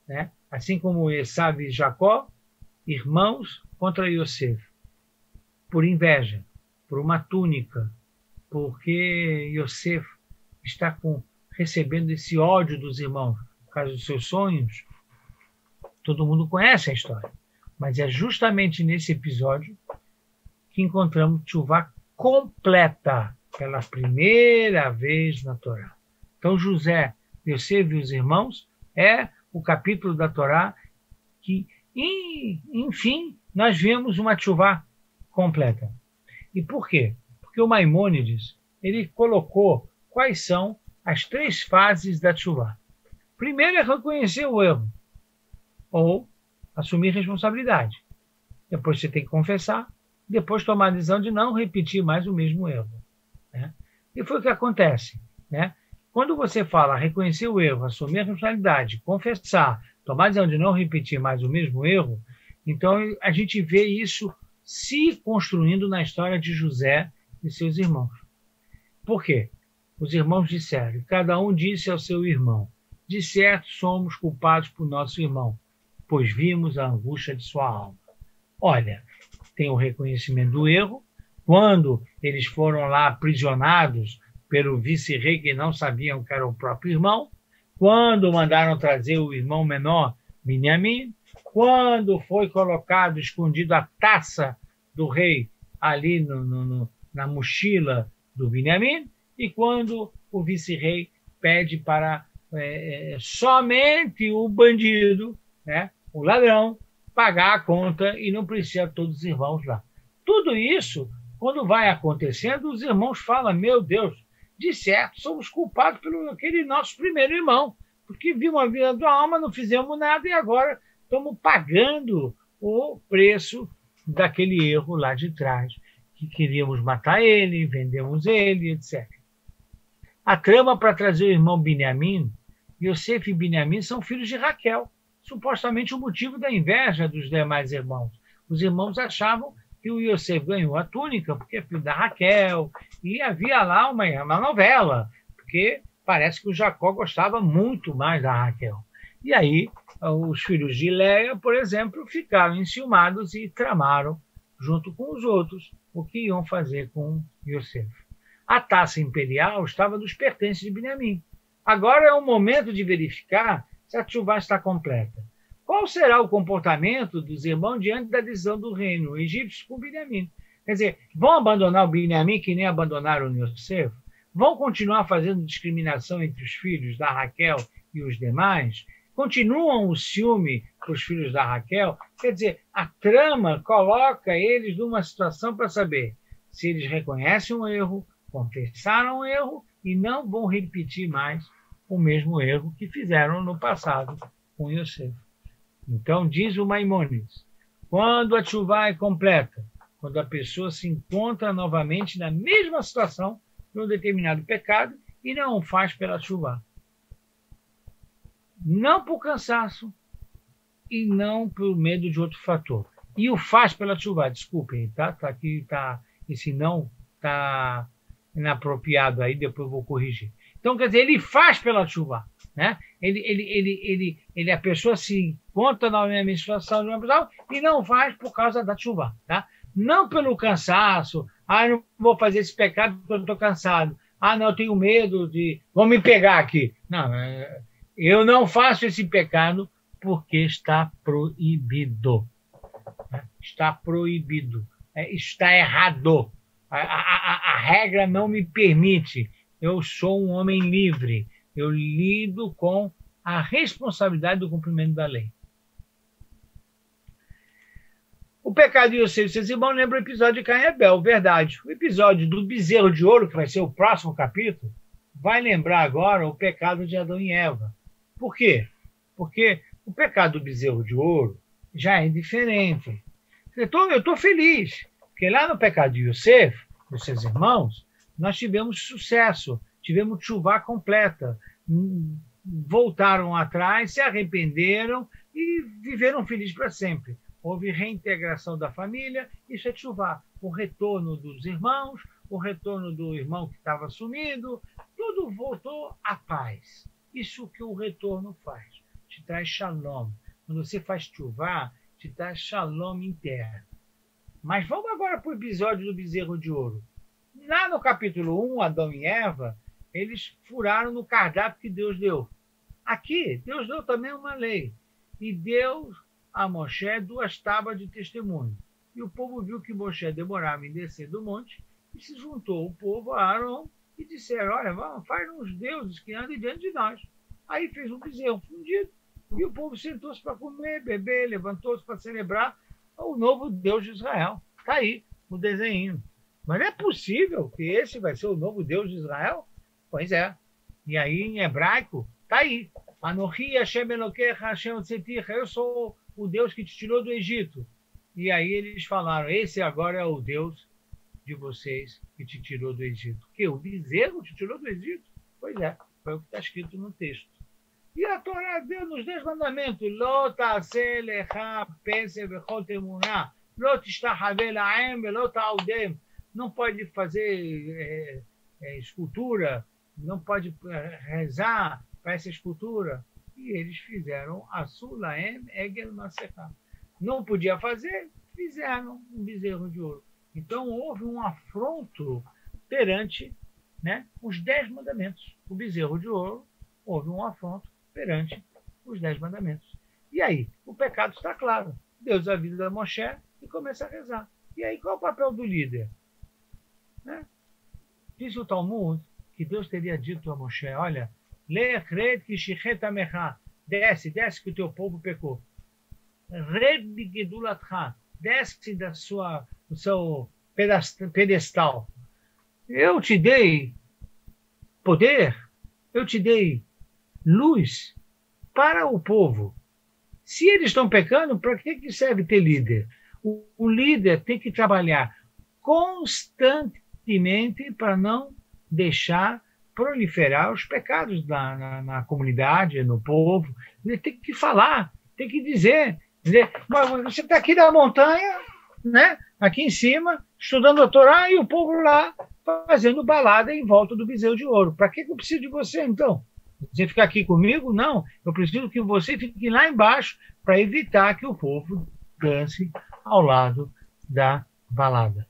né? Assim como Esaú e Jacó, irmãos contra Yosef, por inveja, por uma túnica, porque Yosef está recebendo esse ódio dos irmãos por causa dos seus sonhos. Todo mundo conhece a história, mas é justamente nesse episódio que encontramos tchuvá completa pela primeira vez na Torá. Então, José, Yosef e os irmãos é o capítulo da Torá que, enfim, nós vemos uma tchuvá completa. E por quê? Porque o Maimônides ele colocou quais são as 3 fases da tchuvá. Primeiro é reconhecer o erro, ou assumir responsabilidade. Depois você tem que confessar, depois tomar a decisão de não repetir mais o mesmo erro. Né? E foi o que acontece. Né? Quando você fala reconhecer o erro, assumir a responsabilidade, confessar, tomar a decisão de não repetir mais o mesmo erro, então a gente vê isso se construindo na história de José e seus irmãos. Por quê? Os irmãos disseram, cada um disse ao seu irmão, de certo somos culpados por nosso irmão, pois vimos a angústia de sua alma. Olha, tem o reconhecimento do erro, quando eles foram lá aprisionados pelo vice-rei que não sabiam que era o próprio irmão, quando mandaram trazer o irmão menor, Beniamim, quando foi colocado, escondido a taça do rei ali na mochila do Beniamim, e quando o vice-rei pede para somente o bandido, né, o ladrão, pagar a conta e não precisa todos os irmãos lá. Tudo isso, quando vai acontecendo, os irmãos falam, meu Deus, de certo, somos culpados pelo aquele nosso primeiro irmão, porque vimos a vida da alma, não fizemos nada e agora estamos pagando o preço daquele erro lá de trás, que queríamos matar ele, vendemos ele, etc. A trama para trazer o irmão Beniamim, Yosef e Beniamim são filhos de Raquel, supostamente o motivo da inveja dos demais irmãos. Os irmãos achavam que o Yosef ganhou a túnica porque é filho da Raquel, e havia lá uma novela, porque parece que o Jacó gostava muito mais da Raquel. E aí, os filhos de Leia, por exemplo, ficaram enciumados e tramaram, junto com os outros, o que iam fazer com Yosef. A taça imperial estava nos pertences de Beniamim. Agora é o momento de verificar se a tchuvá está completa. Qual será o comportamento dos irmãos diante da decisão do reino egípcio com Beniamim? Quer dizer, vão abandonar o Beniamim que nem abandonaram o Yosef? Vão continuar fazendo discriminação entre os filhos da Raquel e os demais? Continuam o ciúme para os filhos da Raquel? Quer dizer, a trama coloca eles numa situação para saber se eles reconhecem um erro, confessaram o erro e não vão repetir mais o mesmo erro que fizeram no passado com Yosef. Então, diz o Maimônides, quando a tchuvá é completa, quando a pessoa se encontra novamente na mesma situação de um determinado pecado e não o faz pela tchuvá. Não por cansaço e não por medo de outro fator. E o faz pela tchuvá, desculpem, tá? Esse não está inapropriado aí, depois eu vou corrigir. Então, quer dizer, ele faz pela tchuvá, né? A pessoa se encontra na mesma situação e não faz por causa da tchuvá, tá? Não pelo cansaço, eu não vou fazer esse pecado porque eu estou cansado, não, eu tenho medo vão me pegar aqui. Não, eu não faço esse pecado porque está proibido. Né? Está proibido, está errado. A regra não me permite. Eu sou um homem livre. Eu lido com a responsabilidade do cumprimento da lei. O pecado de Yosef e seus irmãos lembra o episódio de Caim e Abel, verdade. O episódio do bezerro de ouro, que vai ser o próximo capítulo, vai lembrar agora o pecado de Adão e Eva. Por quê? Porque o pecado do bezerro de ouro já é diferente. Eu estou feliz, porque lá no pecado de Yosef, dos seus irmãos, nós tivemos sucesso, tivemos tchuvá completa, voltaram atrás, se arrependeram e viveram felizes para sempre. Houve reintegração da família, isso é tchuvá, o retorno dos irmãos, o retorno do irmão que estava sumido, tudo voltou à paz. Isso que o retorno faz, te traz shalom. Quando você faz tchuvá, te traz shalom interno. Mas vamos agora para o episódio do bezerro de ouro. Lá no capítulo 1, Adão e Eva, eles furaram no cardápio que Deus deu. Aqui, Deus deu também uma lei. E deu a Moshe 2 tábuas de testemunho. E o povo viu que Moshe demorava em descer do monte e se juntou o povo a Arão e disseram, olha, faz uns deuses que andem diante de nós. Aí fez um bezerro fundido e o povo sentou-se para comer, beber, levantou-se para celebrar o novo Deus de Israel. Está aí, o desenho. Mas não é possível que esse vai ser o novo Deus de Israel? Pois é. E aí, em hebraico, está aí. Anochi Hashem Elokecha Hashem Otzeticha. Eu sou o Deus que te tirou do Egito. E aí eles falaram, esse agora é o Deus de vocês que te tirou do Egito. Que o bezerro te tirou do Egito? Pois é, foi o que está escrito no texto. E a Torá deu nos 10 mandamentos. Lo ta'aseh lecha peseh vechol temunah. Lo tishtachaveh la'em velo ta'udem. Não pode fazer escultura, não pode rezar para essa escultura. E eles fizeram Asu laem egel masechah. Não podia fazer, fizeram um bezerro de ouro. Então houve um afronto perante, né, os 10 mandamentos. O bezerro de ouro, houve um afronto perante os 10 mandamentos. E aí, o pecado está claro. Deus avisa a Moshe e começa a rezar. E aí, qual é o papel do líder? Né? Diz o Talmud que Deus teria dito a Moshe, olha, desce que o teu povo pecou. Desce do seu pedestal. Eu te dei poder, eu te dei luz para o povo. Se eles estão pecando, para que serve ter líder? O líder tem que trabalhar constantemente para não deixar proliferar os pecados na comunidade, no povo. Ele tem que falar, tem que dizer. Mas você está aqui na montanha, né? Aqui em cima, estudando a Torá, e o povo lá fazendo balada em volta do bezerro de ouro. Para que eu preciso de você, então? Você ficar aqui comigo? Não. Eu preciso que você fique lá embaixo para evitar que o povo dance ao lado da balada.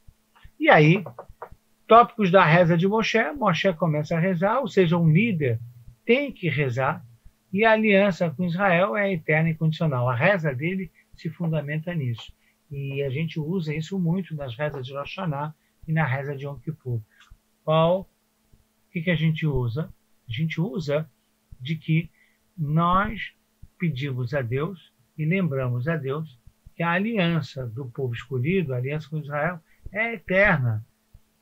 E aí, tópicos da reza de Moshe. Moshe começa a rezar, ou seja, um líder tem que rezar, e a aliança com Israel é eterna e condicional. A reza dele se fundamenta nisso. E a gente usa isso muito nas rezas de Rosh Hashanah e na reza de Yom Kippur. O que a gente usa? A gente usa de que nós pedimos a Deus e lembramos a Deus que a aliança do povo escolhido, a aliança com Israel, é eterna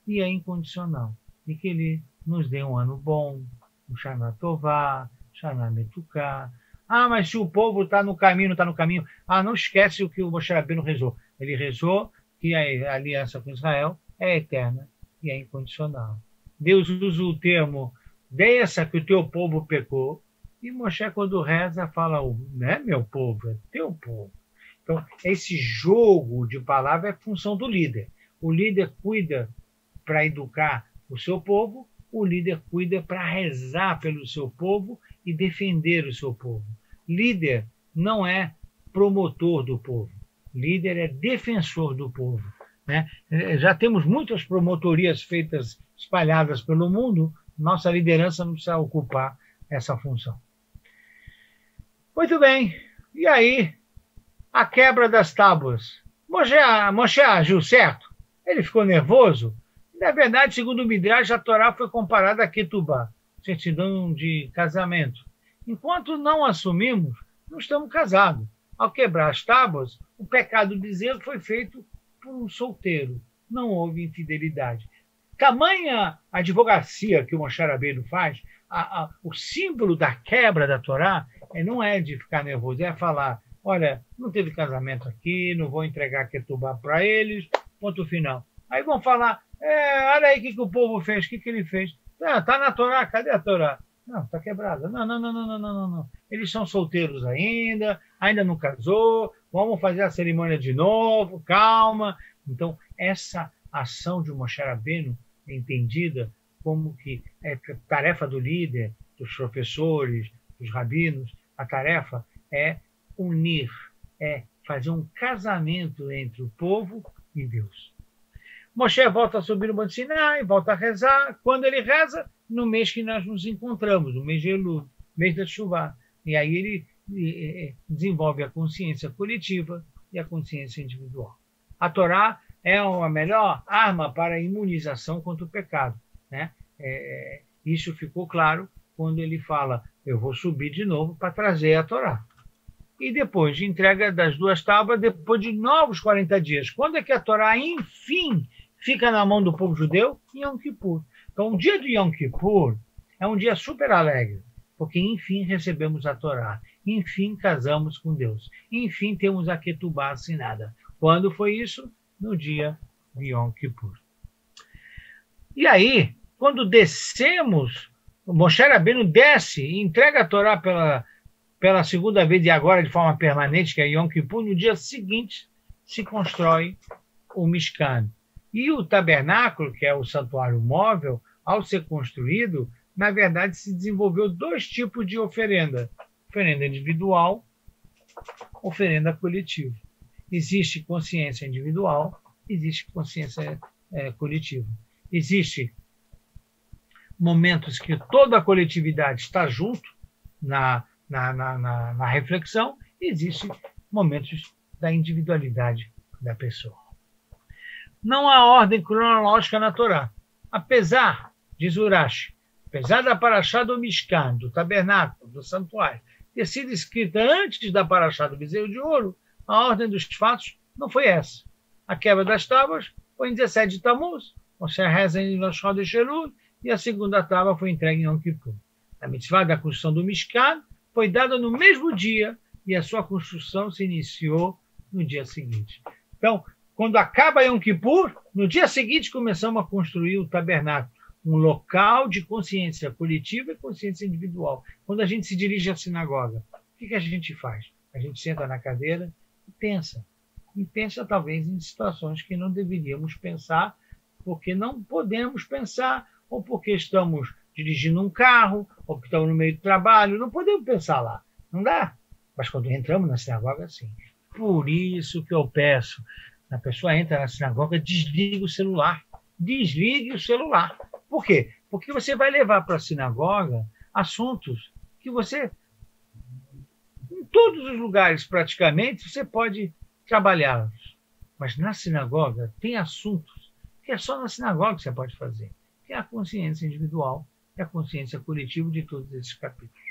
e é incondicional. E que ele nos dê um ano bom, um Shana Tová, Shana Metuká. Ah, mas se o povo está no caminho, está no caminho. Ah, não esquece o que o Moshe Rabbeinu rezou. Ele rezou que a aliança com Israel é eterna e é incondicional. Deus usa o termo desça que o teu povo pecou, e Moshe, quando reza, fala, não é meu povo, é teu povo. Então, esse jogo de palavras é função do líder. O líder cuida para educar o seu povo, o líder cuida para rezar pelo seu povo e defender o seu povo. Líder não é promotor do povo, líder é defensor do povo. Né? Já temos muitas promotorias feitas, espalhadas pelo mundo, nossa liderança não precisa ocupar essa função. Muito bem, e aí, a quebra das tábuas. Moshe agiu certo? Ele ficou nervoso? Na verdade, segundo o Midrash, a Torá foi comparada a Ketubá, certidão de casamento. Enquanto não assumimos, não estamos casados. Ao quebrar as tábuas, o pecado de zelo foi feito por um solteiro. Não houve infidelidade. Tamanha advocacia que o Moshe Rabbeinu faz, o símbolo da quebra da Torá não é de ficar nervoso, é falar, olha, não teve casamento aqui, não vou entregar Ketubá para eles, ponto final. Aí vão falar, olha aí o que o povo fez, o que ele fez. Está na Torá, cadê a Torá? Não, está quebrada. Não. Eles são solteiros ainda não casou, vamos fazer a cerimônia de novo, calma. Então, essa ação de Moshe Rabbeinu é entendida como que é tarefa do líder, dos professores, dos rabinos. A tarefa é unir, é fazer um casamento entre o povo e Deus. Moshe volta a subir no Monte Sinai, volta a rezar. Quando ele reza, no mês que nós nos encontramos, no mês de Elul, mês da Teshuvá. E aí ele desenvolve a consciência coletiva e a consciência individual. A Torá é a melhor arma para a imunização contra o pecado. Né? Isso ficou claro quando ele fala, eu vou subir de novo para trazer a Torá. e depois de entrega das 2 tábuas, depois de novos 40 dias. Quando é que a Torá, enfim, fica na mão do povo judeu? Em Yom Kippur. Então, o dia de Yom Kippur é um dia super alegre, porque, enfim, recebemos a Torá. Enfim, casamos com Deus. Enfim, temos a Ketubá assinada. Quando foi isso? No dia de Yom Kippur. E aí, quando descemos, o Moshe Rabbeinu desce e entrega a Torá pela segunda vez, e agora de forma permanente, que é Yom Kippur, no dia seguinte se constrói o Mishkan. E o tabernáculo, que é o santuário móvel, ao ser construído, na verdade se desenvolveu 2 tipos de oferenda. Oferenda individual, oferenda coletiva. Existe consciência individual, existe consciência coletiva. Existe momentos que toda a coletividade está junto na reflexão, e existem momentos da individualidade da pessoa. Não há ordem cronológica na Torá. Apesar, diz Urashi, apesar da Parashá do Mishkan, do tabernáculo, do santuário, ter sido escrita antes da Parashá do bezerro de ouro, a ordem dos fatos não foi essa. A quebra das tábuas foi em 17 de Tammuz, Moshe reza em Rosh Chodesh Elul, e a segunda tábua foi entregue em Yom Kippur. A mitzvah da construção do Mishkan foi dada no mesmo dia, e a sua construção se iniciou no dia seguinte. Então, quando acaba Yom Kippur, no dia seguinte começamos a construir o tabernáculo, um local de consciência coletiva e consciência individual. Quando a gente se dirige à sinagoga, o que a gente faz? A gente senta na cadeira e pensa. E pensa talvez em situações que não deveríamos pensar, porque não podemos pensar, ou porque estamos dirigindo um carro, ou porque estamos no meio do trabalho, não podemos pensar lá. Não dá. Mas quando entramos na sinagoga, sim. Por isso que eu peço, a pessoa entra na sinagoga, desliga o celular. Desligue o celular. Por quê? Porque você vai levar para a sinagoga assuntos que você, em todos os lugares praticamente, você pode trabalhá-los. Mas na sinagoga tem assuntos que é só na sinagoga que você pode fazer, que é a consciência individual, é a consciência coletiva de todos esses capítulos.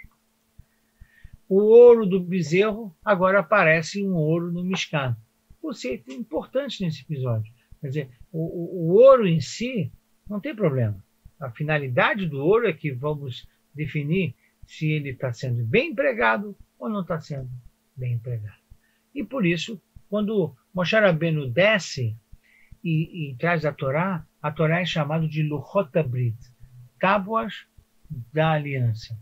O ouro do bezerro agora aparece um ouro no Mishkan. Conceito importante nesse episódio. Quer dizer, o ouro em si não tem problema. A finalidade do ouro é que vamos definir se ele está sendo bem empregado ou não está sendo bem empregado. E por isso, quando Moshe Rabbeinu desce e traz a Torá é chamado de Luchot Brit, tábuas da aliança.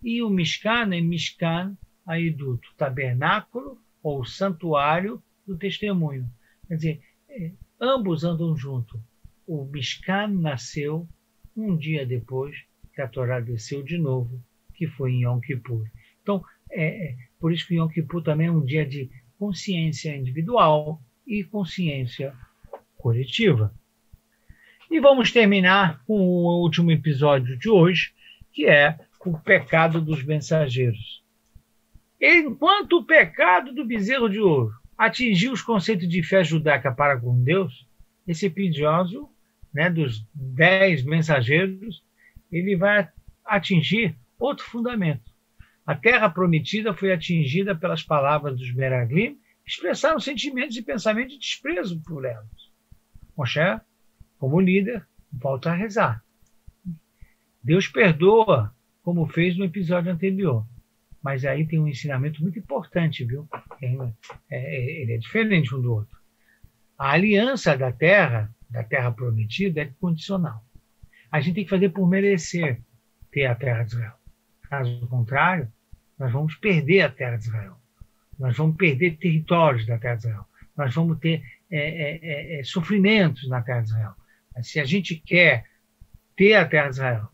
E o Mishkan é Mishkan Aidut, tabernáculo ou santuário do testemunho. Quer dizer, ambos andam juntos. O Mishkan nasceu um dia depois que a Torá desceu de novo, que foi em Yom Kippur. Então, por isso que Yom Kippur também é um dia de consciência individual e consciência coletiva. E vamos terminar com o último episódio de hoje, que é o pecado dos mensageiros. Enquanto o pecado do bezerro de ouro atingiu os conceitos de fé judaica para com Deus, esse episódio, dos 10 mensageiros, ele vai atingir outro fundamento. A terra prometida foi atingida pelas palavras dos Meraglim, que expressaram sentimentos e pensamentos de desprezo por elas. Moshe, como líder, volta a rezar. Deus perdoa, como fez no episódio anterior. Mas aí tem um ensinamento muito importante, viu? Ele é diferente um do outro. A aliança da terra prometida, é condicional. A gente tem que fazer por merecer ter a terra de Israel. Caso contrário, nós vamos perder a terra de Israel. Nós vamos perder territórios da terra de Israel. Nós vamos ter sofrimentos na terra de Israel. Mas se a gente quer ter a terra de Israel,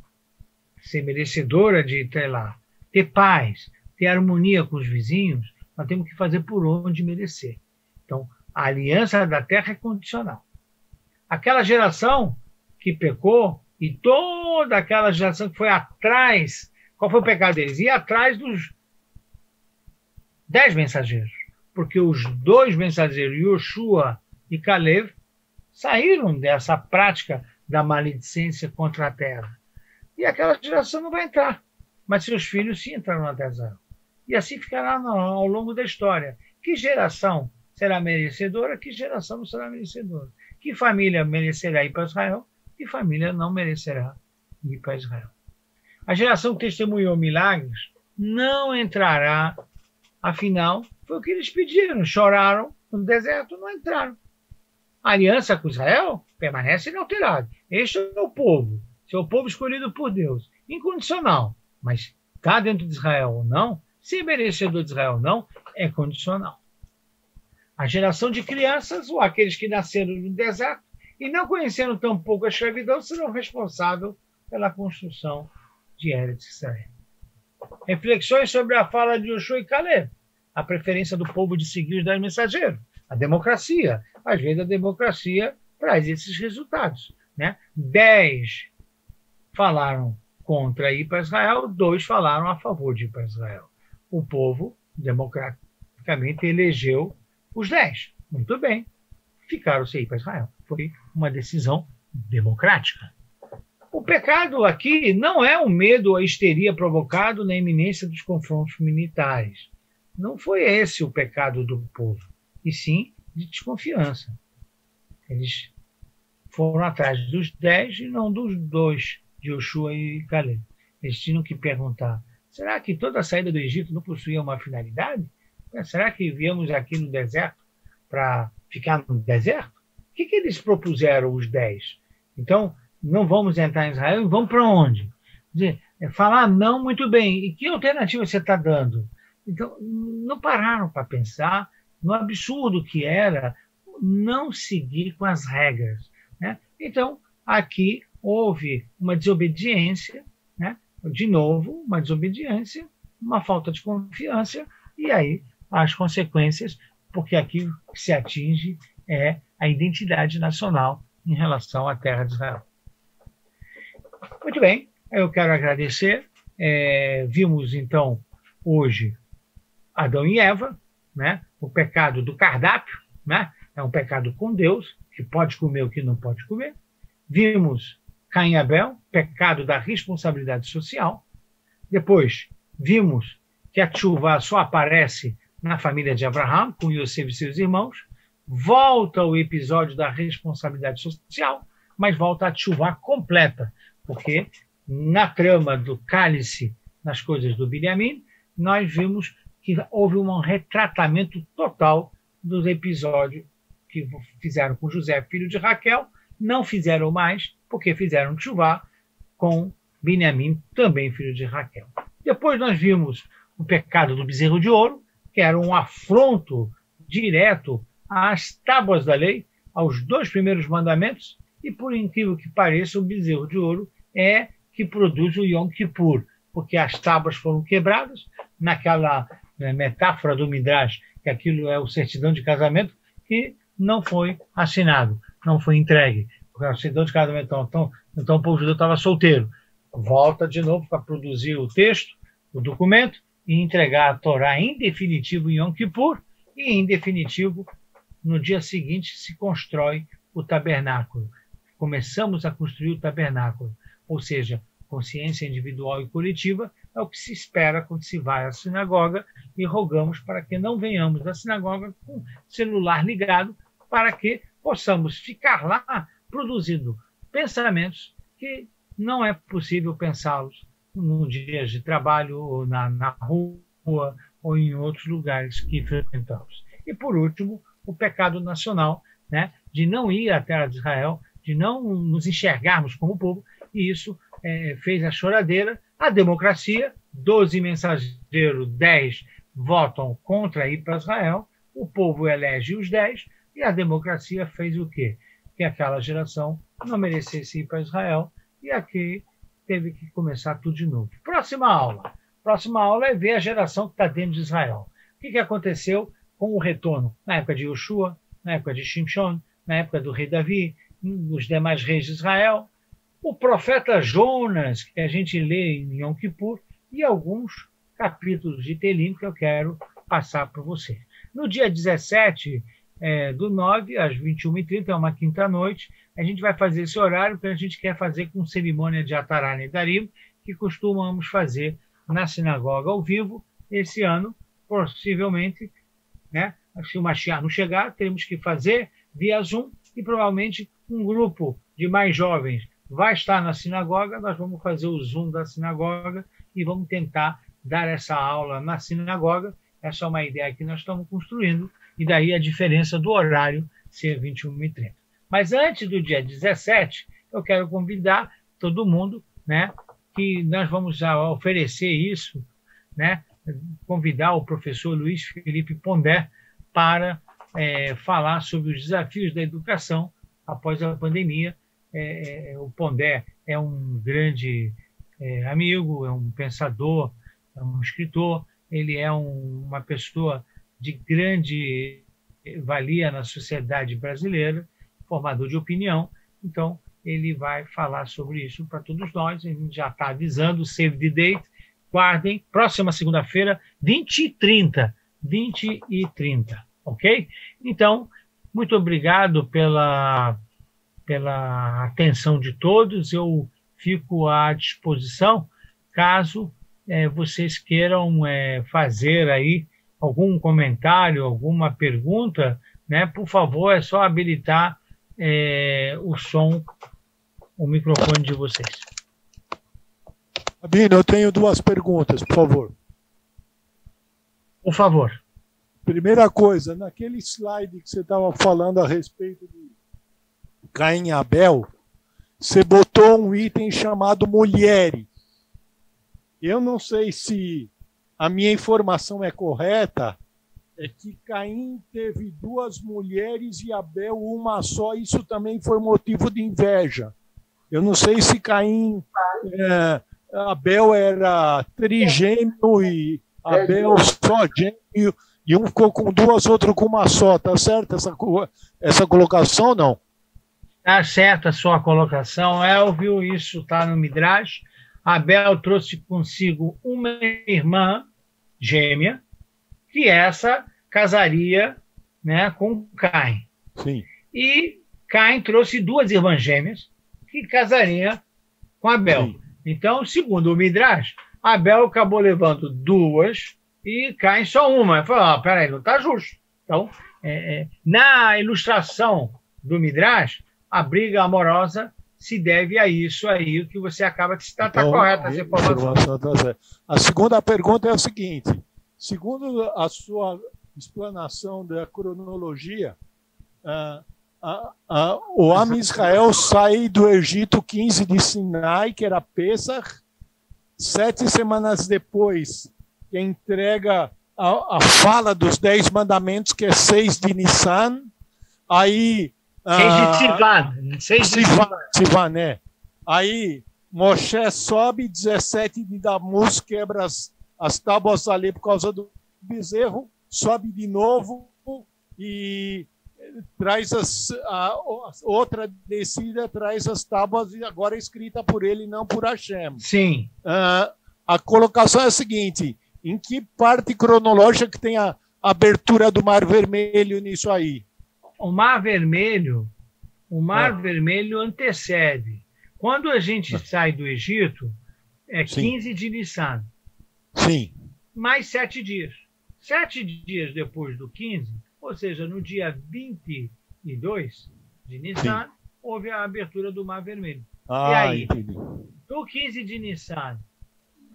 ser merecedora de ter lá, ter paz, ter harmonia com os vizinhos, nós temos que fazer por onde merecer. Então, a aliança da terra é condicional. Aquela geração que pecou e toda aquela geração que foi atrás, qual foi o pecado deles? Ir atrás dos 10 mensageiros. Porque os 2 mensageiros, Yoshua e Caleb, saíram dessa prática da maledicência contra a terra. E aquela geração não vai entrar. Mas seus filhos sim entraram na terra de Israel. E assim ficará ao longo da história. Que geração será merecedora, que geração não será merecedora? Que família merecerá ir para Israel, que família não merecerá ir para Israel? A geração que testemunhou milagres não entrará, afinal, foi o que eles pediram, choraram no deserto, não entraram. A aliança com Israel permanece inalterada. Este é o povo, esse é o povo escolhido por Deus, incondicional, mas está dentro de Israel ou não, se é merecedor de Israel ou não, é condicional. A geração de crianças, ou aqueles que nasceram no deserto e não conheceram tão pouco a escravidão, serão responsáveis pela construção de Eretz Israel. Reflexões sobre a fala de Yoshua e Caleb, a preferência do povo de seguir os 10 mensageiros, a democracia. Às vezes a democracia traz esses resultados, né? 10 falaram contra ir para Israel, 2 falaram a favor de ir para Israel. O povo, democraticamente, elegeu os 10. Muito bem. Ficaram sem ir para Israel. Foi uma decisão democrática. O pecado aqui não é o medo ou a histeria provocado na iminência dos confrontos militares. Não foi esse o pecado do povo, e sim de desconfiança. Eles foram atrás dos 10 e não dos 2, de Yoshua e Caleb. Eles tinham que perguntar, será que toda a saída do Egito não possuía uma finalidade? Será que viemos aqui no deserto para ficar no deserto? O que eles propuseram, os 10? Então, não vamos entrar em Israel e vamos para onde? Dizer, falar não, muito bem. E que alternativa você está dando? Então, não pararam para pensar no absurdo que era não seguir com as regras, né? Então, aqui houve uma desobediência, né? De novo, uma desobediência, uma falta de confiança, e aí as consequências, porque aqui o que se atinge é a identidade nacional em relação à terra de Israel. Muito bem, eu quero agradecer. Vimos, então, hoje Adão e Eva, né? O pecado do cardápio, né? É um pecado com Deus, que pode comer o que não pode comer. Vimos Caim e Abel, pecado da responsabilidade social. Depois, vimos que a tchuvá só aparece na família de Abraão, com Yosef e seus irmãos. Volta o episódio da responsabilidade social, mas volta a tchuvá completa, porque na trama do cálice, nas coisas do Binyamin, nós vimos que houve um retratamento total dos episódios que fizeram com José, filho de Raquel, não fizeram mais, porque fizeram tchuvá com Binyamin, também filho de Raquel. Depois nós vimos o pecado do bezerro de ouro, que era um afronto direto às tábuas da lei, aos 2 primeiros mandamentos, e por incrível que pareça, o bezerro de ouro é que produz o Yom Kippur, porque as tábuas foram quebradas, naquela metáfora do Midrash, que aquilo é o certidão de casamento, que não foi assinado, não foi entregue. Porque a certidão de casamento, então o povo judeu estava solteiro. Volta de novo para produzir o texto, o documento, e entregar a Torá em definitivo em Yom Kippur, e em definitivo, no dia seguinte, se constrói o tabernáculo. Começamos a construir o tabernáculo, ou seja, consciência individual e coletiva é o que se espera quando se vai à sinagoga, e rogamos para que não venhamos da sinagoga com o celular ligado, para que possamos ficar lá produzindo pensamentos que não é possível pensá-los no dia de trabalho, ou na rua, ou em outros lugares que frequentamos. E, por último, o pecado nacional, né, de não ir à terra de Israel, de não nos enxergarmos como povo, e isso fez a choradeira. A democracia, 12 mensageiros, 10 votam contra ir para Israel, o povo elege os 10, e a democracia fez o quê? Que aquela geração não merecesse ir para Israel, e aqui teve que começar tudo de novo. Próxima aula. Próxima aula é ver a geração que está dentro de Israel. O que aconteceu com o retorno na época de Yoshua, na época de Shimshon, na época do rei Davi, dos demais reis de Israel, o profeta Jonas, que a gente lê em Yom Kippur, e alguns capítulos de Telim que eu quero passar para você. No dia 17 do 9, às 21h30, é uma quinta-noite, a gente vai fazer esse horário que a gente quer fazer com cerimônia de Atarat Nedarim, que costumamos fazer na sinagoga ao vivo, esse ano, possivelmente, né? Se o Mashiach não chegar, teremos que fazer via Zoom e provavelmente um grupo de mais jovens vai estar na sinagoga, nós vamos fazer o Zoom da sinagoga e vamos tentar dar essa aula na sinagoga. Essa é uma ideia que nós estamos construindo, e daí a diferença do horário ser 21h30. Mas antes do dia 17, eu quero convidar todo mundo, né, que nós vamos oferecer isso, né, convidar o professor Luiz Felipe Pondé para falar sobre os desafios da educação após a pandemia. O Pondé é um grande amigo, é um pensador, é um escritor, ele é uma pessoa de grande valia na sociedade brasileira, formador de opinião. Então, ele vai falar sobre isso para todos nós. A gente já está avisando, save the date, guardem, próxima segunda-feira, 20h30, 20h30, ok? Então, muito obrigado pela atenção de todos. Eu fico à disposição, caso vocês queiram fazer aí algum comentário, alguma pergunta, né? Por favor, é só habilitar o microfone de vocês. Rabino, eu tenho duas perguntas, por favor. Por favor. Primeira coisa, naquele slide que você estava falando a respeito de Caim e Abel, você botou um item chamado mulheres. Eu não sei se a minha informação é correta, é que Caim teve 2 mulheres e Abel uma só. Isso também foi motivo de inveja. Eu não sei se Abel era trigêmeo e Abel só gêmeo, e um ficou com 2, outro com uma só. Tá certo essa colocação ou não? Tá certa a sua colocação, Elvio, isso está no Midrash. Abel trouxe consigo uma irmã gêmea, que essa casaria, né, com Caim. Sim. E Caim trouxe 2 irmãs gêmeas, que casaria com Abel. Sim. Então, segundo o Midrash, Abel acabou levando 2 e Caim só uma. Ele falou, peraí, não está justo. Então, na ilustração do Midrash, a briga amorosa se deve a isso aí, o que você acaba de citar. Está correta essa informação. A segunda pergunta é a seguinte: segundo a sua explanação da cronologia, o Am Israel sai do Egito 15 de Sinai, que era Pesach. 7 semanas depois, que entrega a fala dos 10 mandamentos, que é 6 de Nissan. Aí 6 de Sivan, né? Aí Moshe sobe, 17 de Tammuz, quebra as tábuas ali por causa do bezerro, sobe de novo e traz outra descida, traz as tábuas, e agora é escrita por ele, não por Hashem. Sim. A colocação é a seguinte: em que parte cronológica que tem a abertura do Mar Vermelho nisso aí? O Mar Vermelho antecede. Quando a gente sai do Egito, é 15 de Nissan. Sim. Mais 7 dias. 7 dias depois do 15, ou seja, no dia 22 de Nissan, houve a abertura do Mar Vermelho. E aí, entendi. do 15 de Nissan,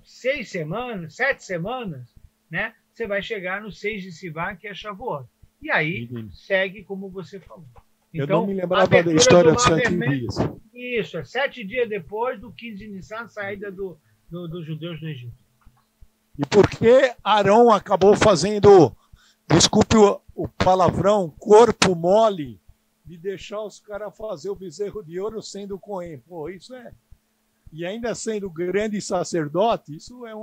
7 semanas, né, você vai chegar no 6 de Sivan, que é Shavuot. E aí, segue como você falou. Então, eu não me a lembrava da abertura história do dos Mar 7 Vermelho- dias. Isso, é 7 dias depois do 15 de Nissan, saída dos judeus do Egito. E por que Arão acabou fazendo, desculpe o palavrão, corpo mole, de deixar os caras fazer o bezerro de ouro sendo Cohen? Pô, isso é... E ainda sendo grande sacerdote, isso é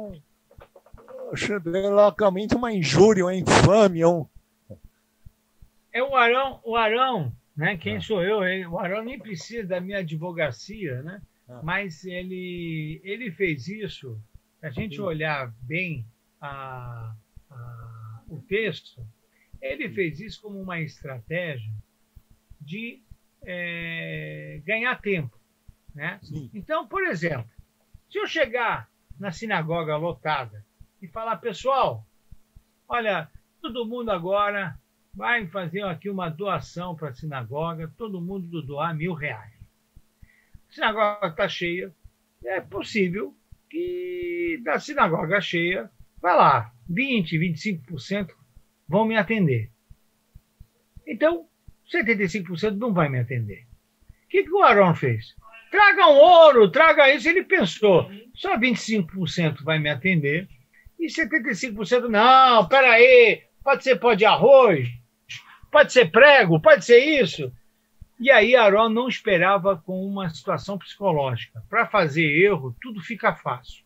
localmente uma injúria, uma infâmia. É o Arão, né? Quem sou eu? O Arão nem precisa da minha advocacia, né? Mas ele fez isso. Se a gente olhar bem o texto, ele fez isso como uma estratégia de ganhar tempo, né? Sim. Então, por exemplo, se eu chegar na sinagoga lotada e falar, pessoal, olha, todo mundo agora vai fazer aqui uma doação para a sinagoga, todo mundo doar R$1.000. A sinagoga está cheia, é possível que da sinagoga cheia, vai lá, 20%, 25% vão me atender. Então, 75% não vai me atender. O que o Aaron fez? Traga um ouro, traga isso. Ele pensou, só 25% vai me atender e 75% não, peraí, pode ser pó de arroz, pode ser prego, pode ser isso. E aí Aaron não esperava com uma situação psicológica. Para fazer erro, tudo fica fácil.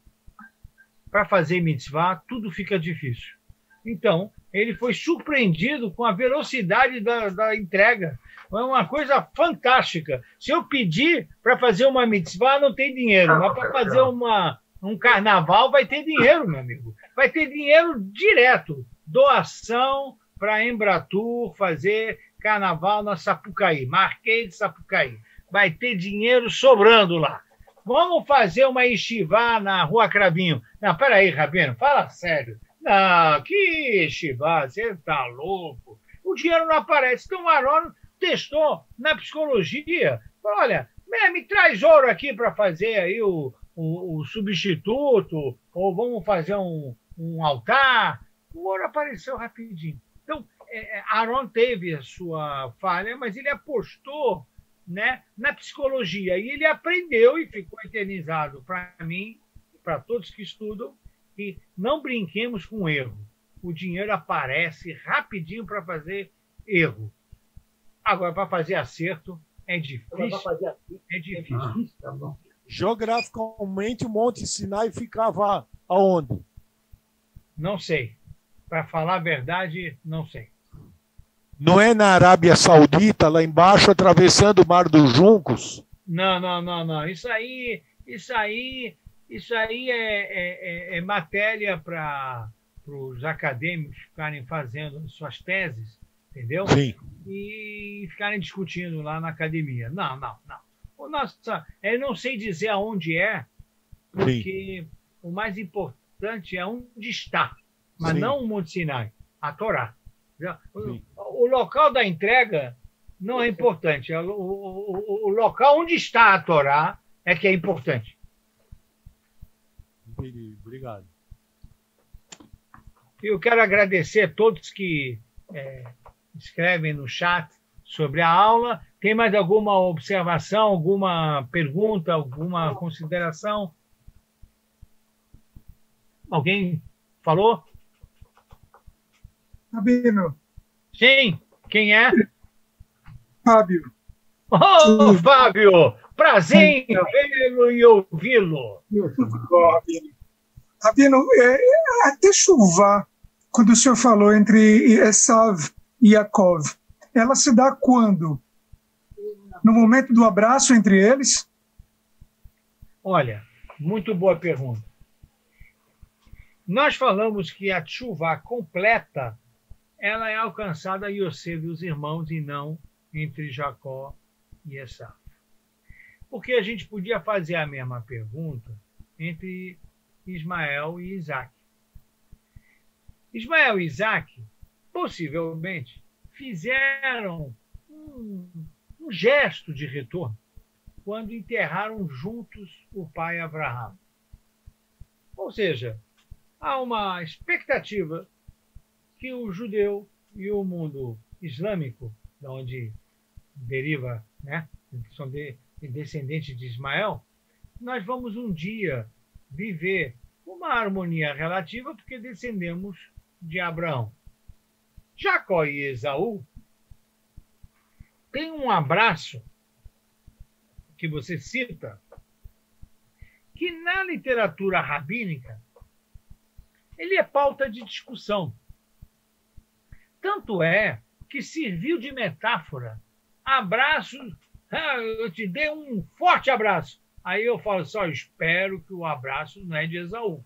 Para fazer mitzvah, tudo fica difícil. Então, ele foi surpreendido com a velocidade da entrega. É uma coisa fantástica. Se eu pedir para fazer uma mitzvah, não tem dinheiro. Mas para fazer um carnaval, vai ter dinheiro, meu amigo. Vai ter dinheiro direto. Doação para a Embratur fazer carnaval na Sapucaí. Marquês de Sapucaí. Vai ter dinheiro sobrando lá. Vamos fazer uma yeshivá na Rua Cravinho. Não, peraí, Rabino, fala sério. Não, que yeshivá, você está louco. O dinheiro não aparece. Então o Aaron testou na psicologia. Falou, olha, me traz ouro aqui para fazer aí o substituto, ou vamos fazer um altar. O ouro apareceu rapidinho. Então, Aaron teve a sua falha, mas ele apostou, né, na psicologia. E ele aprendeu e ficou eternizado para mim, para todos que estudam, que não brinquemos com erro. O dinheiro aparece rapidinho para fazer erro. Agora, para fazer acerto, é difícil. É difícil. Tá bom. Geograficamente, o Monte Sinai ficava aonde? Não sei. Para falar a verdade, não sei. Não é na Arábia Saudita, lá embaixo, atravessando o Mar dos Juncos? Não. Isso aí é matéria para os acadêmicos ficarem fazendo suas teses, entendeu? Sim. E ficarem discutindo lá na academia. Não. Nossa, eu não sei dizer aonde é, porque o mais importante é onde está, mas não o Monte Sinai, a Torá. O local da entrega não é importante. O local onde está a Torá é que é importante. Entendi. Obrigado. Eu quero agradecer a todos que escrevem no chat sobre a aula. Tem mais alguma observação, alguma pergunta, alguma consideração? Alguém falou? Rabino. Sim, quem é? Fábio. Oh, Fábio! Prazer em vê-lo e ouvi-lo. Tudo bom, Rabino. Rabino, até chuva, quando o senhor falou entre Esav e Yaakov, ela se dá quando? No momento do abraço entre eles? Olha, muito boa pergunta. Nós falamos que a chuva completa ela é alcançada em Yosef e os irmãos e não entre Jacó e Esaú. Porque a gente podia fazer a mesma pergunta entre Ismael e Isaac. Ismael e Isaac, possivelmente, fizeram um gesto de retorno quando enterraram juntos o pai Abraão. Ou seja, há uma expectativa que o judeu e o mundo islâmico, de onde deriva, né, são descendentes de Ismael, nós vamos um dia viver uma harmonia relativa porque descendemos de Abraão. Jacó e Esaú têm um abraço que você cita, que na literatura rabínica ele é pauta de discussão. Tanto é que serviu de metáfora. Abraço, eu te dei um forte abraço. Aí eu falo só, espero que o abraço não é de Esaú.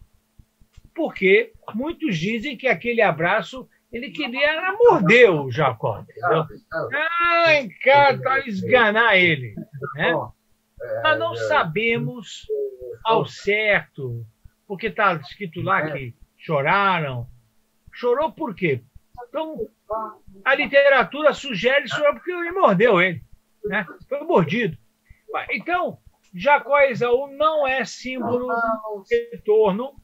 Porque muitos dizem que aquele abraço ele queria morder o Jacó. Entendeu? Esganar ele. Né? Nós não sabemos ao certo, porque está escrito lá que choraram. Chorou por quê? Então, a literatura sugere que chorou porque ele mordeu ele, né? Foi mordido. Então, Jacó e Esaú não é símbolo de retorno,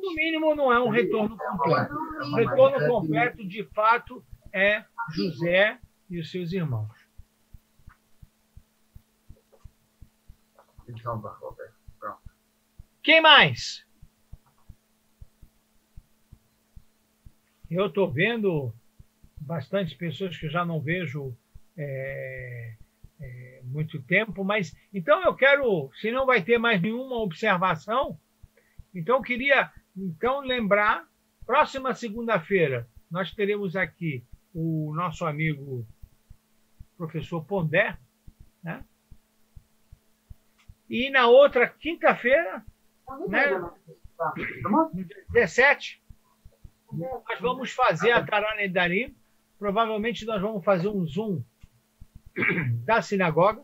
no mínimo não é um retorno completo. O retorno completo, de fato, é José e os seus irmãos. Quem mais? Eu estou vendo bastante pessoas que eu já não vejo muito tempo, mas então eu quero, se não vai ter mais nenhuma observação, então eu queria lembrar, próxima segunda-feira, nós teremos aqui o nosso amigo professor Pondé, né? E na outra quinta-feira, né, no dia 17, nós vamos fazer a Taranedarim. Provavelmente nós vamos fazer um Zoom da sinagoga,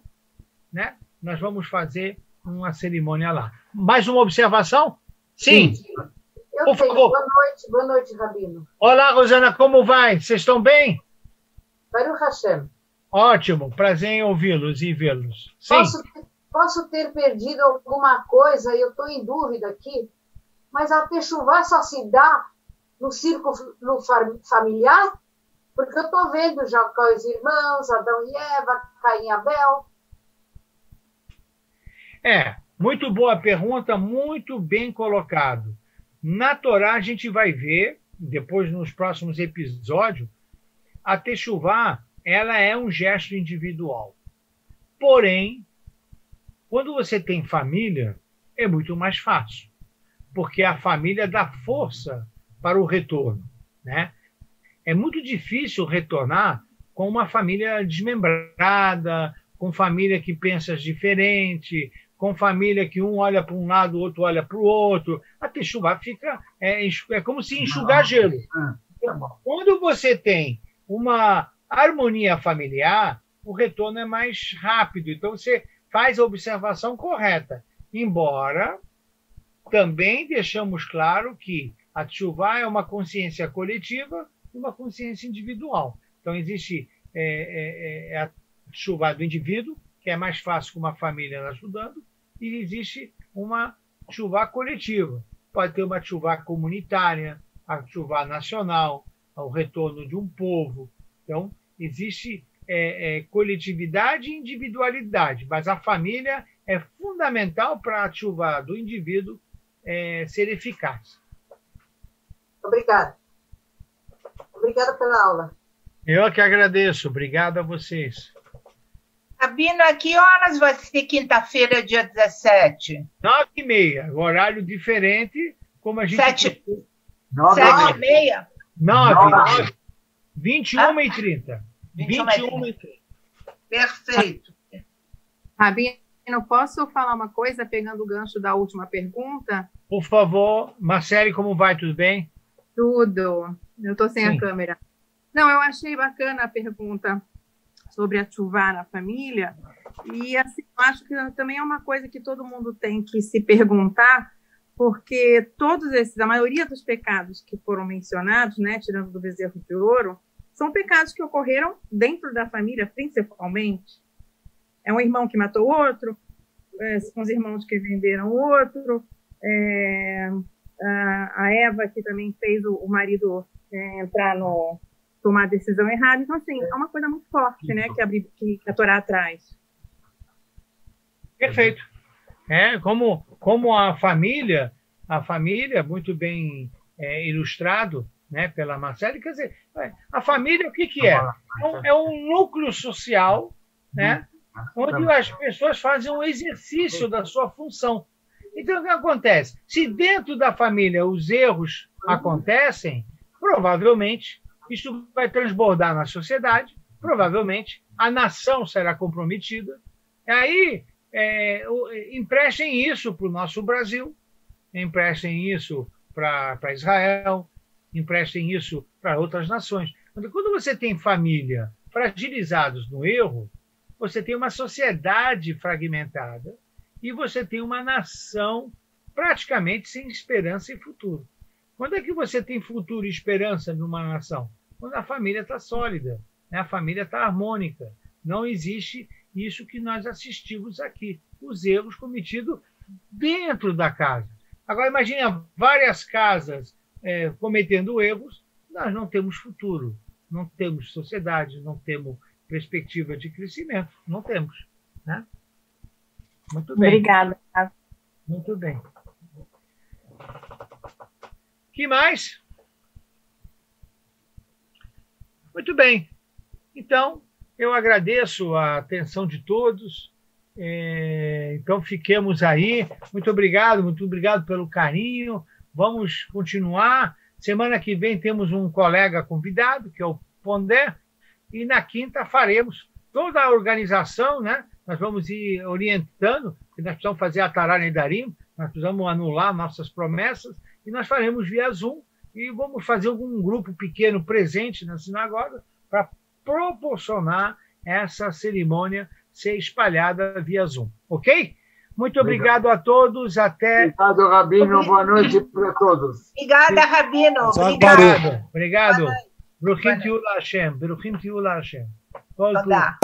né? Nós vamos fazer uma cerimônia lá. Mais uma observação? Sim. Por favor. Boa noite, Rabino. Olá, Rosana, como vai? Vocês estão bem? Baruch Hashem. Ótimo, prazer em ouvi-los e vê-los. Sim. Posso ter perdido alguma coisa, eu estou em dúvida aqui, mas a Techuvá só se dá no círculo familiar? Porque eu estou vendo Jacó e os irmãos, Adão e Eva, Caim e Abel. Muito boa pergunta, muito bem colocado. Na Torá, a gente vai ver, depois nos próximos episódios, a Techuvá, ela é um gesto individual. Porém, quando você tem família, é muito mais fácil, porque a família dá força para o retorno, né? É muito difícil retornar com uma família desmembrada, com família que pensa diferente, com família que um olha para um lado, o outro olha para o outro. A Techuvá fica... É como se enxugar gelo. Quando você tem uma harmonia familiar, o retorno é mais rápido. Então, você faz a observação correta. Embora também deixamos claro que a Techuvá é uma consciência coletiva e uma consciência individual. Então, existe a Techuvá do indivíduo, que é mais fácil com uma família ajudando, e existe uma Techuvá coletiva. Pode ter uma Techuvá comunitária, a Techuvá nacional, o retorno de um povo. Então, existe coletividade e individualidade, mas a família é fundamental para a Techuvá do indivíduo ser eficaz. Obrigada. Obrigada pela aula. Eu que agradeço. Obrigado a vocês. Rabino, a que horas vai ser quinta-feira, dia 17? 9h30. Horário diferente, como a gente... 7h30? 9. 21h30. 21h30. Perfeito. Rabino, posso falar uma coisa, pegando o gancho da última pergunta? Por favor. Marcele, como vai? Tudo bem? Tudo. Eu estou sem a câmera. Não, eu achei bacana a pergunta sobre a Techuvá na família. E assim, eu acho que também é uma coisa que todo mundo tem que se perguntar, porque a maioria dos pecados que foram mencionados, né, tirando do bezerro de ouro, são pecados que ocorreram dentro da família, principalmente. É um irmão que matou outro, são os irmãos que venderam outro, a Eva que também fez o marido tomar a decisão errada. Então, assim, é uma coisa muito forte, né, que a Torá traz. Perfeito. Como a família, muito bem ilustrado, né, pela Marcele, quer dizer, a família, o que é? É um núcleo social, né, onde as pessoas fazem um exercício da sua função. Então, o que acontece? Se dentro da família os erros acontecem, provavelmente isso vai transbordar na sociedade, provavelmente a nação será comprometida. E aí, emprestem isso para o nosso Brasil, emprestem isso para Israel, emprestem isso para outras nações. Quando você tem família fragilizados no erro, você tem uma sociedade fragmentada e você tem uma nação praticamente sem esperança e futuro. Quando é que você tem futuro e esperança numa nação? Quando a família está sólida, né? A família está harmônica. Não existe isso que nós assistimos aqui, os erros cometidos dentro da casa. Agora, imagine várias casas cometendo erros, nós não temos futuro, não temos sociedade, não temos perspectiva de crescimento, não temos. Né? Muito bem. Obrigada. Muito bem. Que mais? Muito bem. Então, eu agradeço a atenção de todos. Então, fiquemos aí. Muito obrigado pelo carinho. Vamos continuar. Semana que vem temos um colega convidado, que é o Pondé, e na quinta faremos toda a organização, né? Nós vamos ir orientando, porque nós precisamos fazer a Tará Nedarim, nós precisamos anular nossas promessas, e nós faremos via Zoom, e vamos fazer algum grupo pequeno presente na sinagoga para proporcionar essa cerimônia ser espalhada via Zoom. Ok? Muito obrigado a todos. Até. Obrigado, Rabino. Boa noite para todos. Obrigada, Rabino. Obrigado. Bruchim Tiula Hashem. Toda.